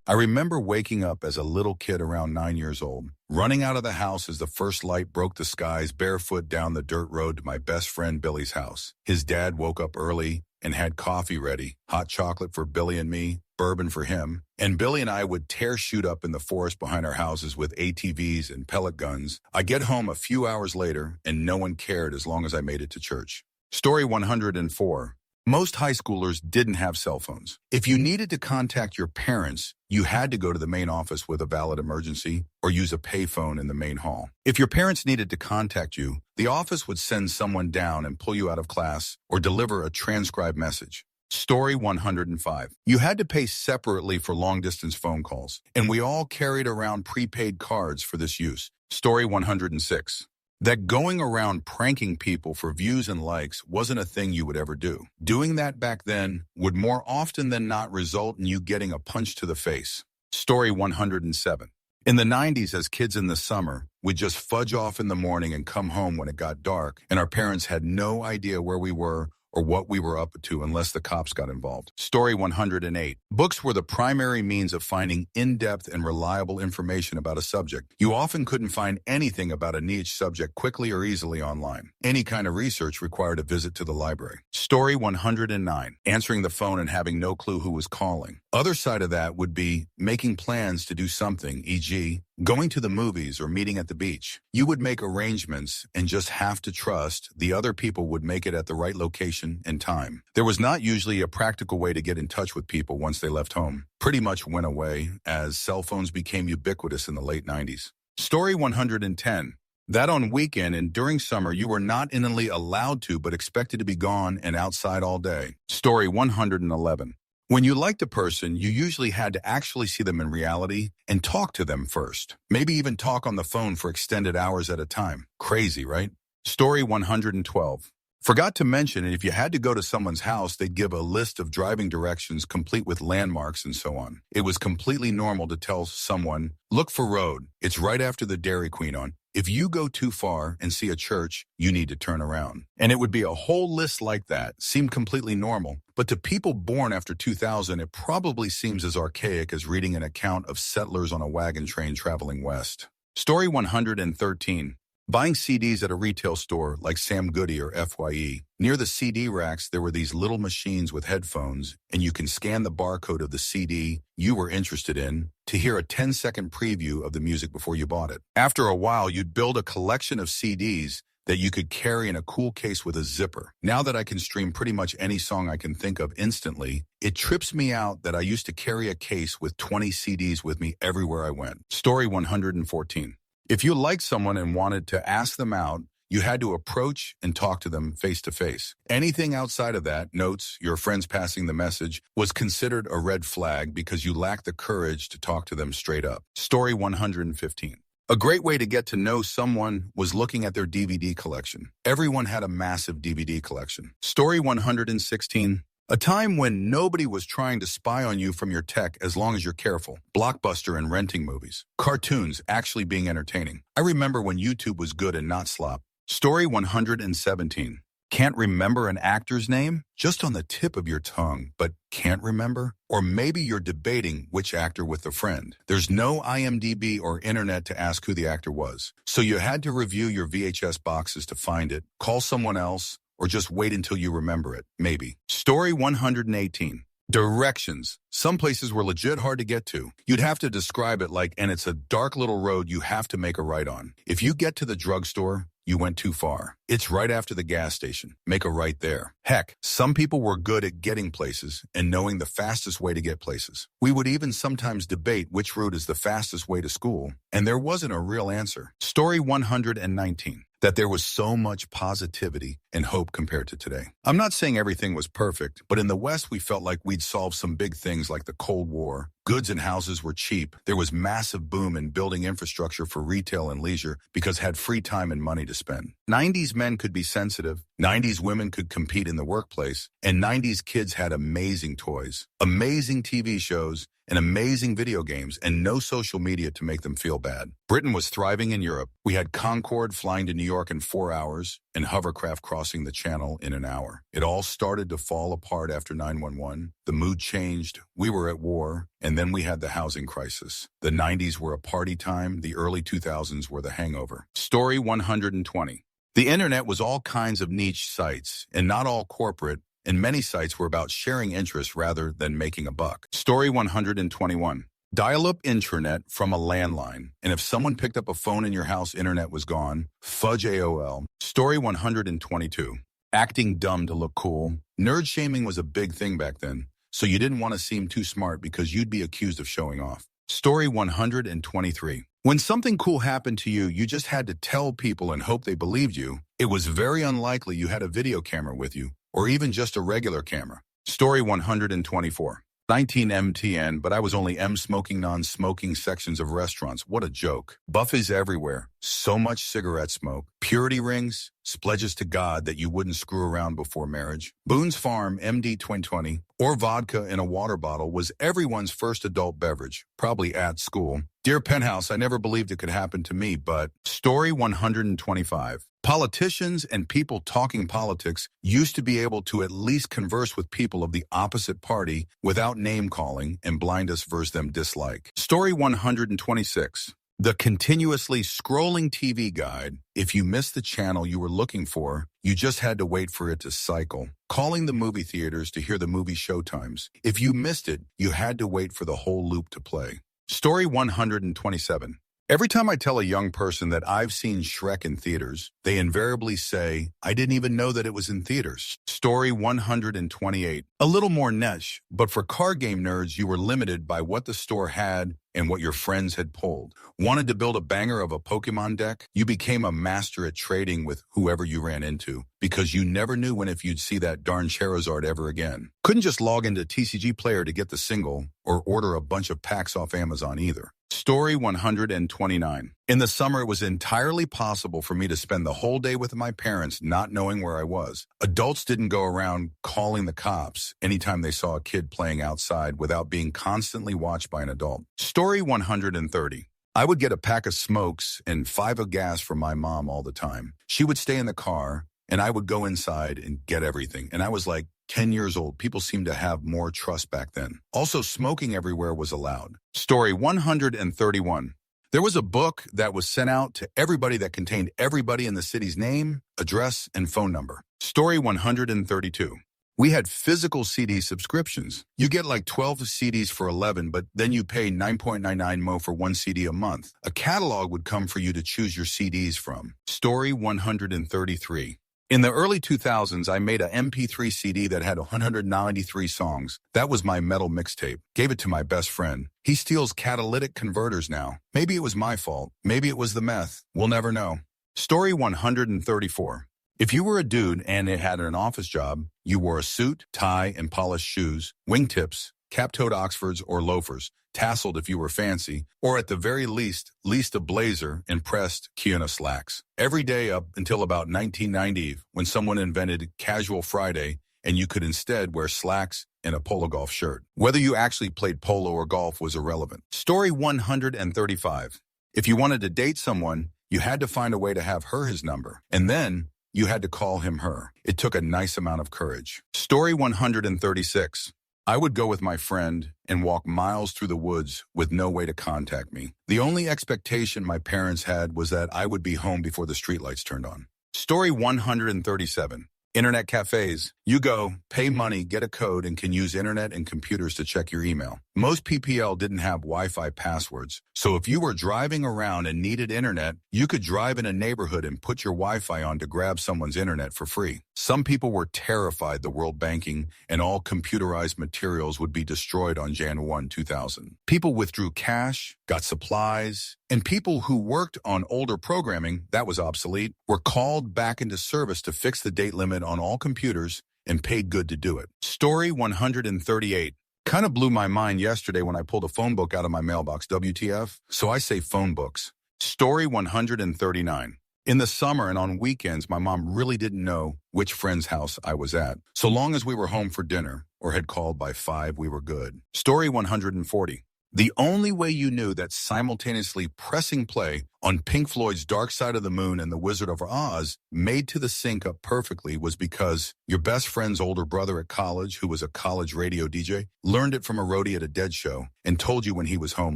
I remember waking up as a little kid around 9 years old, running out of the house as the first light broke the skies barefoot down the dirt road to my best friend Billy's house. His dad woke up early and had coffee ready, hot chocolate for Billy and me, bourbon for him, and Billy and I would tear shoot up in the forest behind our houses with ATVs and pellet guns. I get home a few hours later and no one cared as long as I made it to church. Story 104. Most high schoolers didn't have cell phones. If you needed to contact your parents, you had to go to the main office with a valid emergency or use a payphone in the main hall. If your parents needed to contact you, the office would send someone down and pull you out of class or deliver a transcribed message. Story 105. You had to pay separately for long-distance phone calls, and we all carried around prepaid cards for this use. Story 106. That going around pranking people for views and likes wasn't a thing you would ever do. Doing that back then would more often than not result in you getting a punch to the face. Story 107. In the 90s, as kids in the summer, we'd just fudge off in the morning and come home when it got dark, and our parents had no idea where we were or what we were up to unless the cops got involved. Story 108. Books were the primary means of finding in-depth and reliable information about a subject. You often couldn't find anything about a niche subject quickly or easily online. Any kind of research required a visit to the library. Story 109. Answering the phone and having no clue who was calling. Other side of that would be making plans to do something, e.g., going to the movies or meeting at the beach. You would make arrangements and just have to trust the other people would make it at the right location and time. There was not usually a practical way to get in touch with people once they left home. Pretty much went away as cell phones became ubiquitous in the late 90s. Story 110. That on weekend and during summer you were not innately allowed to but expected to be gone and outside all day. Story 111. When you liked a person, you usually had to actually see them in reality and talk to them first. Maybe even talk on the phone for extended hours at a time. Crazy, right? Story 112. Forgot to mention, if you had to go to someone's house, they'd give a list of driving directions complete with landmarks and so on. It was completely normal to tell someone, look for road. It's right after the Dairy Queen on. If you go too far and see a church, you need to turn around. And it would be a whole list like that. Seemed completely normal. But to people born after 2000, it probably seems as archaic as reading an account of settlers on a wagon train traveling west. Story 113. Buying CDs at a retail store like Sam Goody or FYE. Near the CD racks, there were these little machines with headphones, and you can scan the barcode of the CD you were interested in to hear a 10-second preview of the music before you bought it. After a while, you'd build a collection of CDs that you could carry in a cool case with a zipper. Now that I can stream pretty much any song I can think of instantly, it trips me out that I used to carry a case with 20 CDs with me everywhere I went. Story 114. If you liked someone and wanted to ask them out, you had to approach and talk to them face to face. Anything outside of that, notes, your friends passing the message, was considered a red flag because you lacked the courage to talk to them straight up. Story 115. A great way to get to know someone was looking at their DVD collection. Everyone had a massive DVD collection. Story 116. A time when nobody was trying to spy on you from your tech as long as you're careful. Blockbuster and renting movies. Cartoons actually being entertaining. I remember when YouTube was good and not slop. Story 117. Can't remember an actor's name? Just on the tip of your tongue, but can't remember? Or maybe you're debating which actor with a friend. There's no IMDb or internet to ask who the actor was. So you had to review your VHS boxes to find it, call someone else, or just wait until you remember it, maybe. Story 118. Directions. Some places were legit hard to get to. You'd have to describe it like, and it's a dark little road you have to make a right on. If you get to the drugstore, you went too far. It's right after the gas station. Make a right there. Heck, some people were good at getting places and knowing the fastest way to get places. We would even sometimes debate which route is the fastest way to school, and there wasn't a real answer. Story 119. That there was so much positivity and hope compared to today. I'm not saying everything was perfect, but in the West, we felt like we'd solved some big things like the Cold War. Goods and houses were cheap. There was massive boom in building infrastructure for retail and leisure because had free time and money to spend. 90s men could be sensitive. 90s women could compete in the workplace. And 90s kids had amazing toys, amazing TV shows, and amazing video games, and no social media to make them feel bad. Britain was thriving in Europe. We had Concorde flying to New York in 4 hours and hovercraft crossing the channel in an hour. It all started to fall apart after 9/11. The mood changed. We were at war, and then we had the housing crisis. The 90s were a party time. The early 2000s were the hangover. Story 120. The internet was all kinds of niche sites, and not all corporate, and many sites were about sharing interests rather than making a buck. Story 121. Dial-up intranet from a landline, and if someone picked up a phone in your house, internet was gone. Fudge AOL. Story 122. Acting dumb to look cool. Nerd shaming was a big thing back then, so you didn't want to seem too smart because you'd be accused of showing off. Story 123. When something cool happened to you, you just had to tell people and hope they believed you. It was very unlikely you had a video camera with you, or even just a regular camera. Story 124. 19 MTN, but I was only smoking non-smoking sections of restaurants. What a joke. Buffets everywhere. So much cigarette smoke. Purity rings. Pledges to God that you wouldn't screw around before marriage. Boone's Farm MD 2020 or vodka in a water bottle was everyone's first adult beverage, probably at school. Dear Penthouse, I never believed it could happen to me, but Story 125. Politicians and people talking politics used to be able to at least converse with people of the opposite party without name-calling and blind us versus them dislike. Story 126. The continuously scrolling TV guide. If you missed the channel you were looking for, you just had to wait for it to cycle. Calling the movie theaters to hear the movie showtimes. If you missed it, you had to wait for the whole loop to play. Story 127. Every time I tell a young person that I've seen Shrek in theaters, they invariably say, I didn't even know that it was in theaters. Story 128. A little more niche, but for card game nerds, you were limited by what the store had and what your friends had pulled. Wanted to build a banger of a Pokemon deck? You became a master at trading with whoever you ran into because you never knew when if you'd see that darn Charizard ever again. Couldn't just log into TCG Player to get the single or order a bunch of packs off Amazon either. Story 129. In the summer, it was entirely possible for me to spend the whole day with my parents not knowing where I was. Adults didn't go around calling the cops anytime they saw a kid playing outside without being constantly watched by an adult. Story 130. I would get a pack of smokes and 5 of gas from my mom all the time. She would stay in the car, and I would go inside and get everything. And I was like 10 years old. People seemed to have more trust back then. Also, smoking everywhere was allowed. Story 131. There was a book that was sent out to everybody that contained everybody in the city's name, address, and phone number. Story 132. We had physical CD subscriptions. You get like 12 CDs for 11, but then you pay 9.99 mo for one CD a month. A catalog would come for you to choose your CDs from. Story 133. In the early 2000s, I made a MP3 CD that had 193 songs. That was my metal mixtape. Gave it to my best friend. He steals catalytic converters now. Maybe it was my fault. Maybe it was the meth. We'll never know. Story 134. If you were a dude and it had an office job, you wore a suit, tie, and polished shoes, wingtips, cap-toed Oxfords or loafers, tasseled if you were fancy, or at the very least a blazer and pressed Kiona slacks. Every day up until about 1990, when someone invented Casual Friday and you could instead wear slacks and a polo golf shirt. Whether you actually played polo or golf was irrelevant. Story 135. If you wanted to date someone, you had to find a way to have his number. And then you had to call him her. It took a nice amount of courage. Story 136. I would go with my friend and walk miles through the woods with no way to contact me. The only expectation my parents had was that I would be home before the streetlights turned on. Story 137. Internet cafes. You go, pay money, get a code, and can use internet and computers to check your email. Most PPL didn't have Wi-Fi passwords, so if you were driving around and needed internet, you could drive in a neighborhood and put your Wi-Fi on to grab someone's internet for free. Some people were terrified the world banking and all computerized materials would be destroyed on Jan 1, 2000. People withdrew cash, got supplies, and people who worked on older programming that was obsolete were called back into service to fix the date limit on all computers and paid good to do it. Story 138. Kind of blew my mind yesterday when I pulled a phone book out of my mailbox, WTF, so I say phone books. Story 139. In the summer and on weekends, my mom really didn't know which friend's house I was at. So long as we were home for dinner or had called by 5, we were good. Story 140. The only way you knew that simultaneously pressing play on Pink Floyd's Dark Side of the Moon and The Wizard of Oz made to the sync up perfectly was because your best friend's older brother at college, who was a college radio DJ, learned it from a roadie at a Dead show and told you when he was home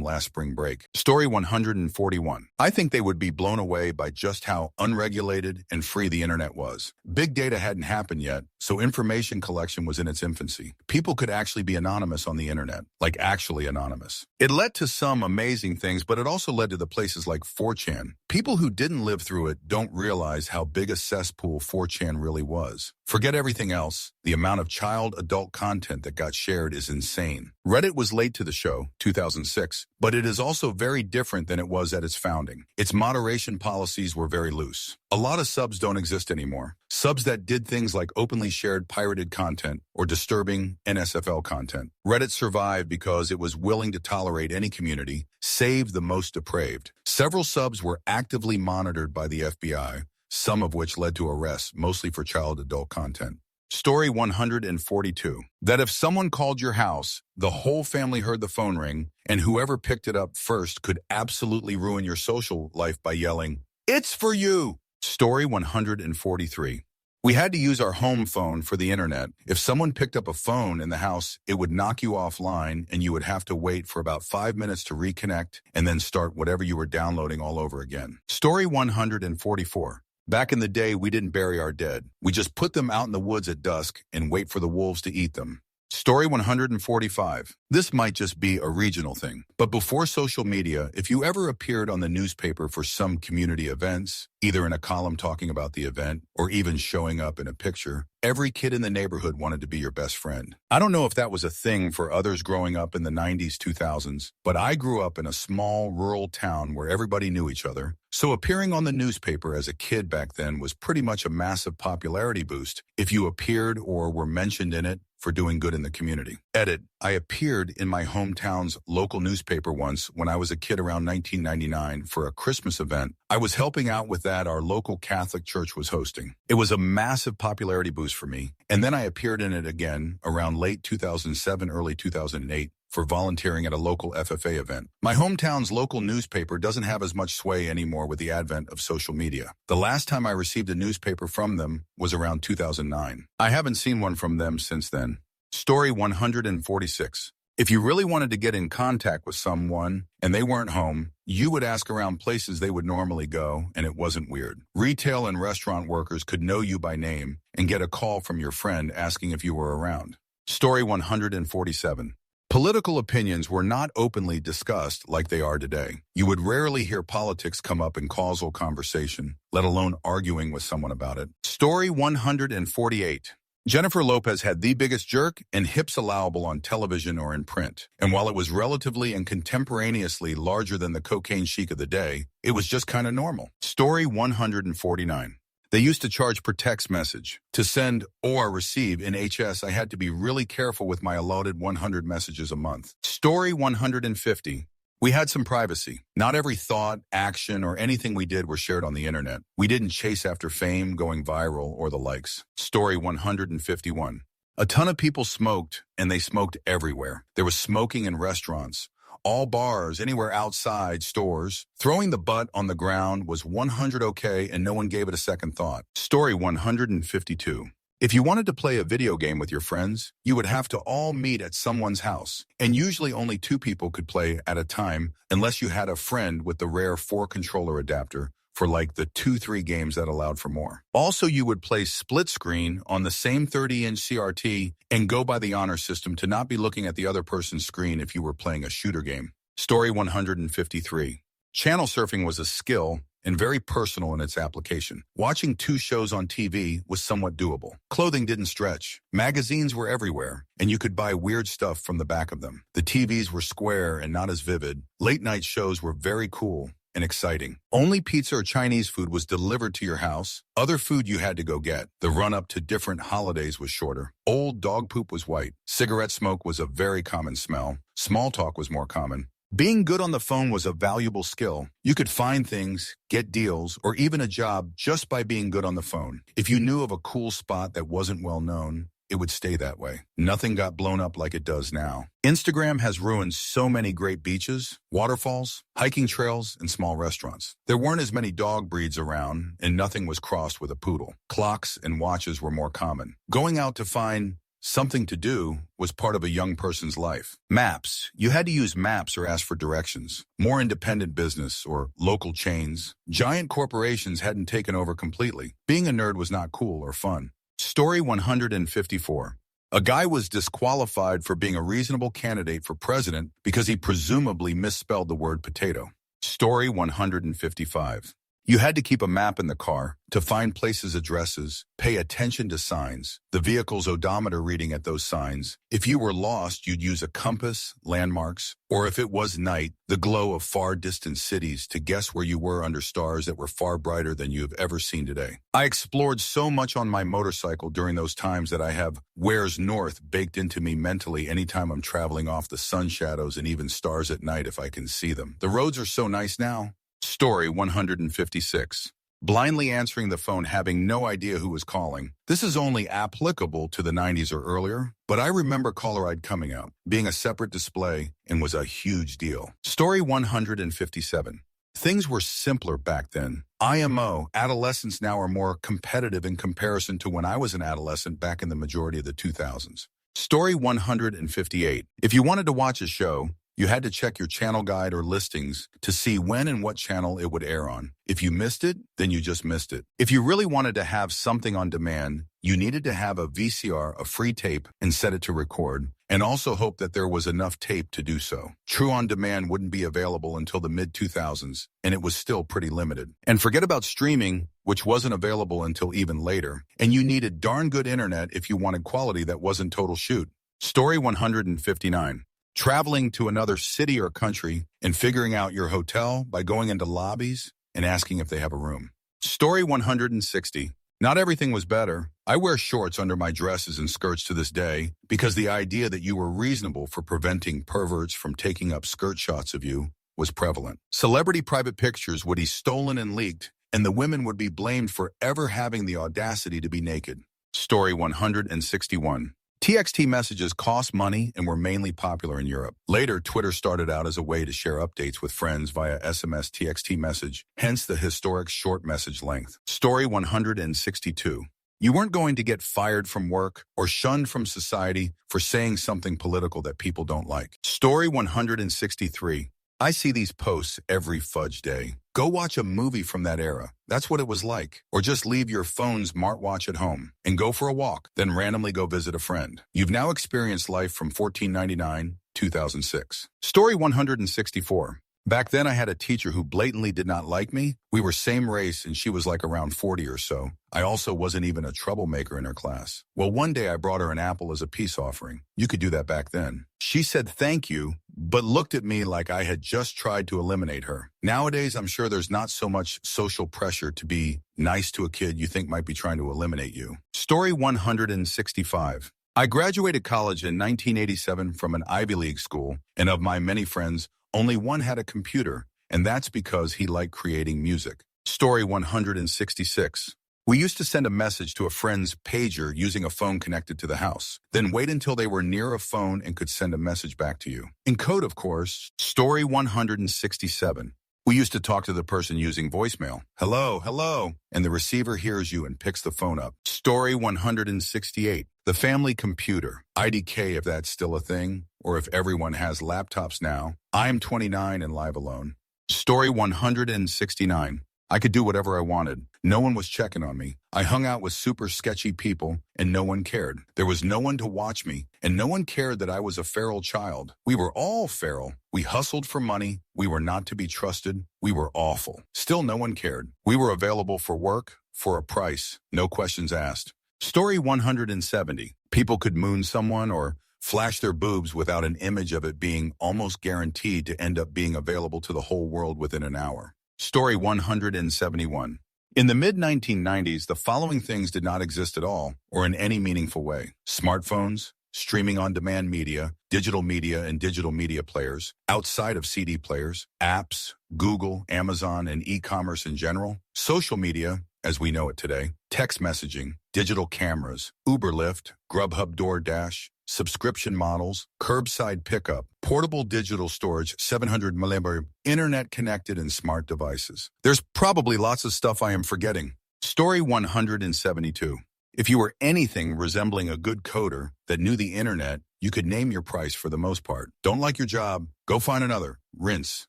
last spring break. Story 141. I think they would be blown away by just how unregulated and free the internet was. Big data hadn't happened yet, so information collection was in its infancy. People could actually be anonymous on the internet, like actually anonymous. It led to some amazing things, but it also led to the places like 4chan. People who didn't live through it don't realize how big a cesspool 4chan really was. Forget everything else. The amount of child-adult content that got shared is insane. Reddit was late to the show, 2006, but it is also very different than it was at its founding. Its moderation policies were very loose. A lot of subs don't exist anymore. Subs that did things like openly shared pirated content or disturbing NSFL content. Reddit survived because it was willing to tolerate any community, save the most depraved. Several subs were actively monitored by the FBI, some of which led to arrests, mostly for child-adult content. Story 142. That if someone called your house, the whole family heard the phone ring, and whoever picked it up first could absolutely ruin your social life by yelling, "It's for you!" Story 143. We had to use our home phone for the internet. If someone picked up a phone in the house, it would knock you offline and you would have to wait for about 5 minutes to reconnect and then start whatever you were downloading all over again. Story 144. Back in the day, we didn't bury our dead. We just put them out in the woods at dusk and wait for the wolves to eat them. Story 145. This might just be a regional thing, but before social media, if you ever appeared on the newspaper for some community events, either in a column talking about the event or even showing up in a picture, every kid in the neighborhood wanted to be your best friend. I don't know if that was a thing for others growing up in the 90s, 2000s, but I grew up in a small rural town where everybody knew each other. So appearing on the newspaper as a kid back then was pretty much a massive popularity boost if you appeared or were mentioned in it for doing good in the community. Edit. I appeared in my hometown's local newspaper once when I was a kid around 1999 for a Christmas event. I was helping out with that our local Catholic church was hosting. It was a massive popularity boost for me. And then I appeared in it again around late 2007, early 2008 for volunteering at a local FFA event. My hometown's local newspaper doesn't have as much sway anymore with the advent of social media. The last time I received a newspaper from them was around 2009. I haven't seen one from them since then. Story 146. If you really wanted to get in contact with someone and they weren't home, you would ask around places they would normally go, and it wasn't weird. Retail and restaurant workers could know you by name and get a call from your friend asking if you were around. Story 147. Political opinions were not openly discussed like they are today. You would rarely hear politics come up in causal conversation, let alone arguing with someone about it. Story 148. Jennifer Lopez had the biggest jerk and hips allowable on television or in print. And while it was relatively and contemporaneously larger than the cocaine chic of the day, it was just kind of normal. Story 149. They used to charge per text message. To send or receive in HS, I had to be really careful with my allotted 100 messages a month. Story 150. We had some privacy. Not every thought, action, or anything we did were shared on the internet. We didn't chase after fame, going viral, or the likes. Story 151. A ton of people smoked, and they smoked everywhere. There was smoking in restaurants, all bars, anywhere outside, stores. Throwing the butt on the ground was 100 okay, and no one gave it a second thought. Story 152. If you wanted to play a video game with your friends, you would have to all meet at someone's house, and usually only 2 people could play at a time unless you had a friend with the rare 4-controller adapter for like the 2-3 games that allowed for more. Also, you would play split screen on the same 30-inch CRT and go by the honor system to not be looking at the other person's screen if you were playing a shooter game. Story 153. Channel surfing was a skill and very personal in its application. Watching 2 shows on TV was somewhat doable. Clothing didn't stretch. Magazines were everywhere, and you could buy weird stuff from the back of them. The TVs were square and not as vivid. Late-night shows were very cool and exciting. Only pizza or Chinese food was delivered to your house. Other food you had to go get. The run-up to different holidays was shorter. Old dog poop was white. Cigarette smoke was a very common smell. Small talk was more common. Being good on the phone was a valuable skill. You could find things, get deals, or even a job just by being good on the phone. If you knew of a cool spot that wasn't well known, it would stay that way. Nothing got blown up like it does now. Instagram has ruined so many great beaches, waterfalls, hiking trails, and small restaurants. There weren't as many dog breeds around, and nothing was crossed with a poodle. Clocks and watches were more common. Going out to find something to do was part of a young person's life. Maps. You had to use maps or ask for directions. More independent business or local chains. Giant corporations hadn't taken over completely. Being a nerd was not cool or fun. Story 154. A guy was disqualified for being a reasonable candidate for president because he presumably misspelled the word potato. Story 155. You had to keep a map in the car to find places' addresses, pay attention to signs, the vehicle's odometer reading at those signs. If you were lost, you'd use a compass, landmarks, or if it was night, the glow of far distant cities to guess where you were under stars that were far brighter than you have ever seen today. I explored so much on my motorcycle during those times that I have "Where's North" baked into me mentally anytime I'm traveling off the sun shadows and even stars at night if I can see them. The roads are so nice now. Story 156. Blindly answering the phone having no idea who was calling. This is only applicable to the 90s or earlier, but I remember caller ID coming out, being a separate display, and was a huge deal. Story 157. Things were simpler back then. IMO, adolescents now are more competitive in comparison to when I was an adolescent back in the majority of the 2000s. Story 158. If you wanted to watch a show, you had to check your channel guide or listings to see when and what channel it would air on. If you missed it, then you just missed it. If you really wanted to have something on demand, you needed to have a VCR, a free tape, and set it to record, and also hope that there was enough tape to do so. True on demand wouldn't be available until the mid-2000s, and it was still pretty limited. And forget about streaming, which wasn't available until even later, and you needed darn good internet if you wanted quality that wasn't total shoot. Story 159. Traveling to another city or country and figuring out your hotel by going into lobbies and asking if they have a room. Story 160. Not everything was better. I wear shorts under my dresses and skirts to this day because the idea that you were reasonable for preventing perverts from taking up skirt shots of you was prevalent. Celebrity private pictures would be stolen and leaked, and the women would be blamed for ever having the audacity to be naked. Story 161. TXT messages cost money and were mainly popular in Europe. Later, Twitter started out as a way to share updates with friends via SMS TXT message, hence the historic short message length. Story 162. You weren't going to get fired from work or shunned from society for saying something political that people don't like. Story 163. I see these posts every fudge day. Go watch a movie from that era. That's what it was like. Or just leave your phone's smartwatch at home and go for a walk, then randomly go visit a friend. You've now experienced life from 1499, 2006. Story 164. Back then I had a teacher who blatantly did not like me. We were same race and she was like around 40 or so. I also wasn't even a troublemaker in her class. Well, one day I brought her an apple as a peace offering. You could do that back then. She said thank you, but looked at me like I had just tried to eliminate her. Nowadays, I'm sure there's not so much social pressure to be nice to a kid you think might be trying to eliminate you. Story 165. I graduated college in 1987 from an Ivy League school, and of my many friends, only one had a computer, and that's because he liked creating music. Story 166. We used to send a message to a friend's pager using a phone connected to the house, then wait until they were near a phone and could send a message back to you. In code, of course. Story 167. We used to talk to the person using voicemail. Hello, hello, and the receiver hears you and picks the phone up. Story 168. The family computer. IDK if that's still a thing, or if everyone has laptops now. I'm 29 and live alone. Story 169. I could do whatever I wanted. No one was checking on me. I hung out with super sketchy people, and no one cared. There was no one to watch me, and no one cared that I was a feral child. We were all feral. We hustled for money. We were not to be trusted. We were awful. Still, no one cared. We were available for work, for a price, no questions asked. Story 170. People could moon someone or flash their boobs without an image of it being almost guaranteed to end up being available to the whole world within an hour. Story 171. In the mid-1990s, the following things did not exist at all, or in any meaningful way. Smartphones, streaming on-demand media, digital media and digital media players, outside of CD players, apps, Google, Amazon, and e-commerce in general, social media, as we know it today, text messaging, digital cameras, Uber Lyft, Grubhub DoorDash, subscription models, curbside pickup, portable digital storage, 700 mm, internet-connected and smart devices. There's probably lots of stuff I am forgetting. Story 172. If you were anything resembling a good coder that knew the internet, you could name your price for the most part. Don't like your job? Go find another. Rinse.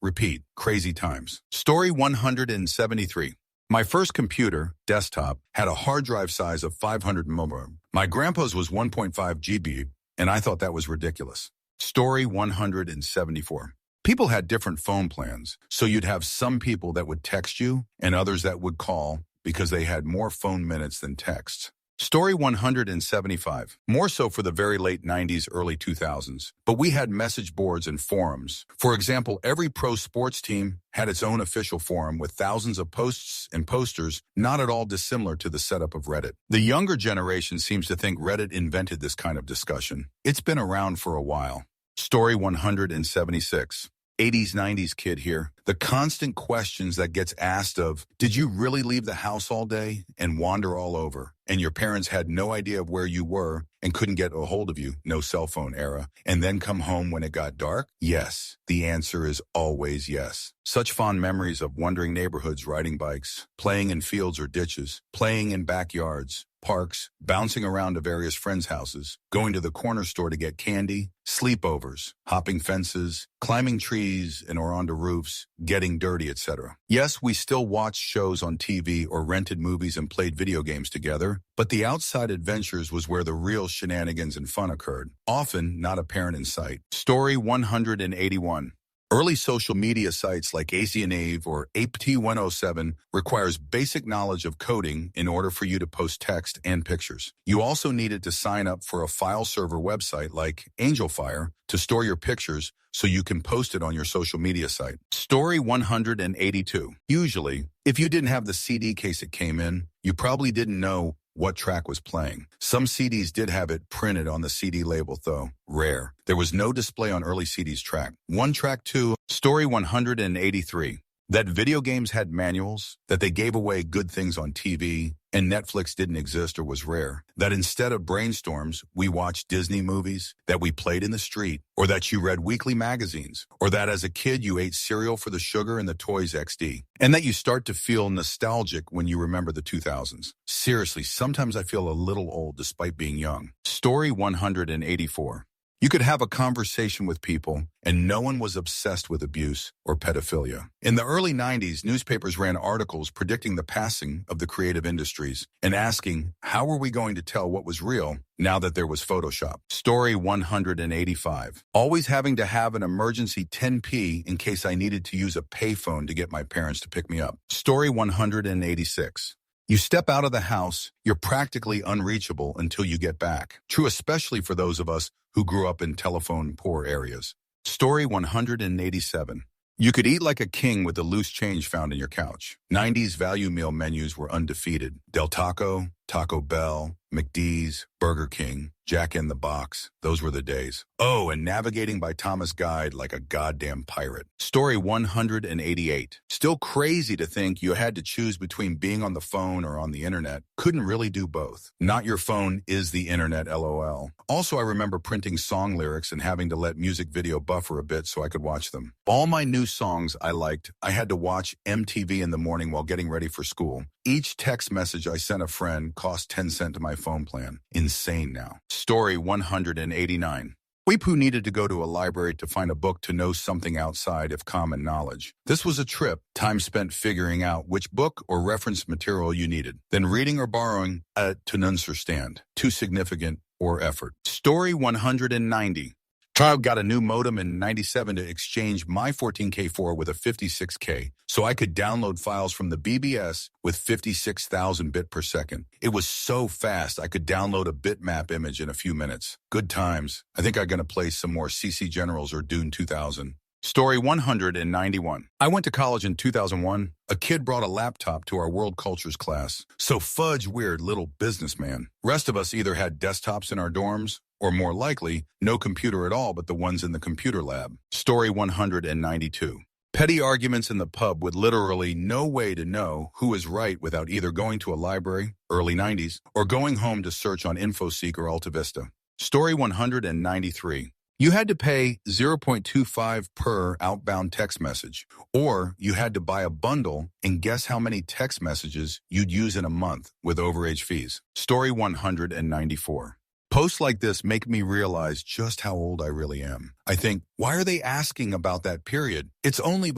Repeat. Crazy times. Story 173. My first computer, desktop, had a hard drive size of 500 mm. My grandpa's was 1.5 GB, and I thought that was ridiculous. Story 174. People had different phone plans, so you'd have some people that would text you and others that would call because they had more phone minutes than texts. Story 175. More so for the very late 90s, early 2000s. But we had message boards and forums. For example, every pro sports team had its own official forum with thousands of posts and posters, not at all dissimilar to the setup of Reddit. The younger generation seems to think Reddit invented this kind of discussion. It's been around for a while. Story 176. 80s, 90s kid here. The constant questions that gets asked of, did you really leave the house all day and wander all over? And your parents had no idea of where you were and couldn't get a hold of you, no cell phone era, and then come home when it got dark? Yes. The answer is always yes. Such fond memories of wandering neighborhoods, riding bikes, playing in fields or ditches, playing in backyards, parks, bouncing around to various friends' houses, going to the corner store to get candy, sleepovers, hopping fences, climbing trees and or onto roofs, getting dirty, etc. Yes, we still watched shows on TV or rented movies and played video games together, but the outside adventures was where the real shenanigans and fun occurred, often not apparent in sight. Story 181. Early social media sites like ACNAVE or APT107 requires basic knowledge of coding in order for you to post text and pictures. You also needed to sign up for a file server website like AngelFire to store your pictures so you can post it on your social media site. Story 182. Usually, if you didn't have the CD case it came in, you probably didn't know what track was playing. Some CDs did have it printed on the CD label, though rare. There was no display on early CDs track. One track two. Story 183. That video games had manuals, that they gave away good things on TV, and Netflix didn't exist or was rare, that instead of brainstorms, we watched Disney movies, that we played in the street, or that you read weekly magazines, or that as a kid you ate cereal for the sugar and the toys XD, and that you start to feel nostalgic when you remember the 2000s. Seriously, sometimes I feel a little old despite being young. Story 184. You could have a conversation with people, and no one was obsessed with abuse or pedophilia. In the early 90s, newspapers ran articles predicting the passing of the creative industries and asking, how were we going to tell what was real now that there was Photoshop? Story 185. Always having to have an emergency 10p in case I needed to use a payphone to get my parents to pick me up. Story 186. You step out of the house, you're practically unreachable until you get back. True especially for those of us who grew up in telephone-poor areas. Story 187. You could eat like a king with the loose change found in your couch. 90s value meal menus were undefeated. Del Taco, Taco Bell, McD's, Burger King, Jack in the Box. Those were the days. Oh, and navigating by Thomas Guide like a goddamn pirate. Story 188. Still crazy to think you had to choose between being on the phone or on the internet. Couldn't really do both. Not your phone is the internet, LOL. Also, I remember printing song lyrics and having to let music video buffer a bit so I could watch them. All my new songs I liked, I had to watch MTV in the morning while getting ready for school. Each text message I sent a friend cost 10 cents to my phone plan. Insane now. Story 189. Weepu needed to go to a library to find a book to know something outside of common knowledge. This was a trip, time spent figuring out which book or reference material you needed, then reading or borrowing to understand, too significant or effort. Story 190. I got a new modem in 97 to exchange my 14K4 with a 56K so I could download files from the BBS with 56,000 bit per second. It was so fast I could download a bitmap image in a few minutes. Good times. I think I'm going to play some more CC Generals or Dune 2000. Story 191. I went to college in 2001. A kid brought a laptop to our world cultures class. So fudge weird little businessman. Rest of us either had desktops in our dorms, or more likely, no computer at all but the ones in the computer lab. Story 192. Petty arguments in the pub with literally no way to know who is right without either going to a library, early 90s, or going home to search on InfoSeek or AltaVista. Story 193. You had to pay 0.25 per outbound text message, or you had to buy a bundle and guess how many text messages you'd use in a month with overage fees. Story 194. Posts like this make me realize just how old I really am. I think, why are they asking about that period? It's only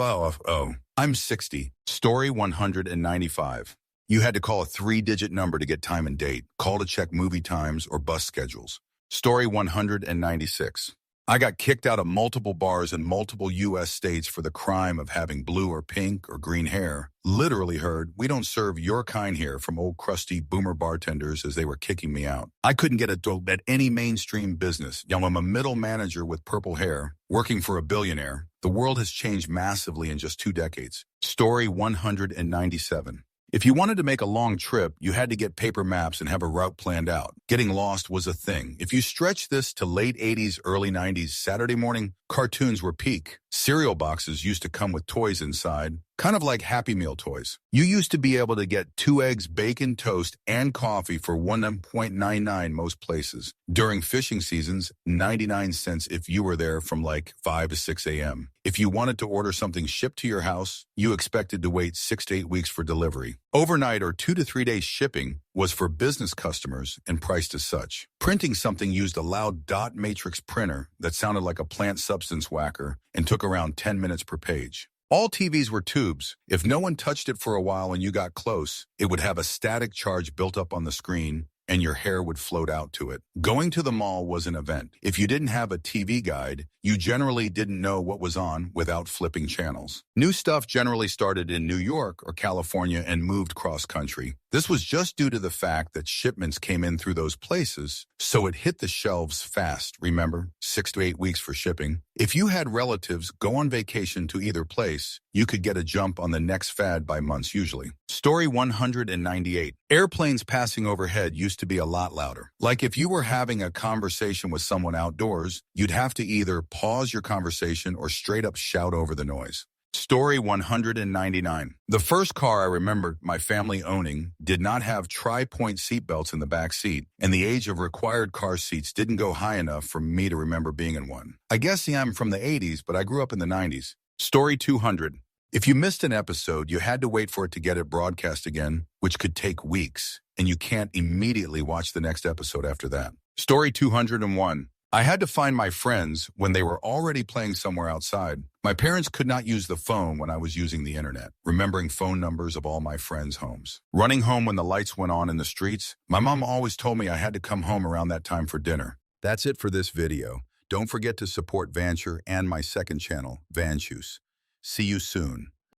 I'm 60. Story 195. You had to call a 3-digit number to get time and date, call to check movie times or bus schedules. Story 196. I got kicked out of multiple bars in multiple U.S. states for the crime of having blue or pink or green hair. Literally heard, we don't serve your kind here from old crusty boomer bartenders as they were kicking me out. I couldn't get a job at any mainstream business. I'm a middle manager with purple hair, working for a billionaire. The world has changed massively in just 2 decades. Story 197. If you wanted to make a long trip, you had to get paper maps and have a route planned out. Getting lost was a thing. If you stretch this to late 80s, early 90s, Saturday morning, cartoons were peak. Cereal boxes used to come with toys inside, kind of like Happy Meal toys. You used to be able to get 2 eggs, bacon, toast, and coffee for $1.99 most places. During fishing seasons, 99 cents if you were there from like 5 to 6 a.m. If you wanted to order something shipped to your house, you expected to wait 6 to 8 weeks for delivery. Overnight or 2 to 3 days shipping was for business customers and priced as such. Printing something used a loud dot matrix printer that sounded like a plant substance whacker and took around 10 minutes per page. All TVs were tubes. If no one touched it for a while and you got close, it would have a static charge built up on the screen and your hair would float out to it. Going to the mall was an event. If you didn't have a TV guide, you generally didn't know what was on without flipping channels. New stuff generally started in New York or California and moved cross-country. This was just due to the fact that shipments came in through those places, so it hit the shelves fast, remember? 6 to 8 weeks for shipping. If you had relatives go on vacation to either place, you could get a jump on the next fad by months usually. Story 198. Airplanes passing overhead used to be a lot louder. Like if you were having a conversation with someone outdoors, you'd have to either pause your conversation or straight up shout over the noise. Story 199. The first car I remember my family owning did not have tri-point seatbelts in the back seat, and the age of required car seats didn't go high enough for me to remember being in one. I guess I'm from the 80s, but I grew up in the 90s. Story 200. If you missed an episode, you had to wait for it to get it broadcast again, which could take weeks, and you can't immediately watch the next episode after that. Story 201. I had to find my friends when they were already playing somewhere outside. My parents could not use the phone when I was using the internet, remembering phone numbers of all my friends' homes. Running home when the lights went on in the streets, my mom always told me I had to come home around that time for dinner. That's it for this video. Don't forget to support Vancher and my second channel, Vanchus. See you soon.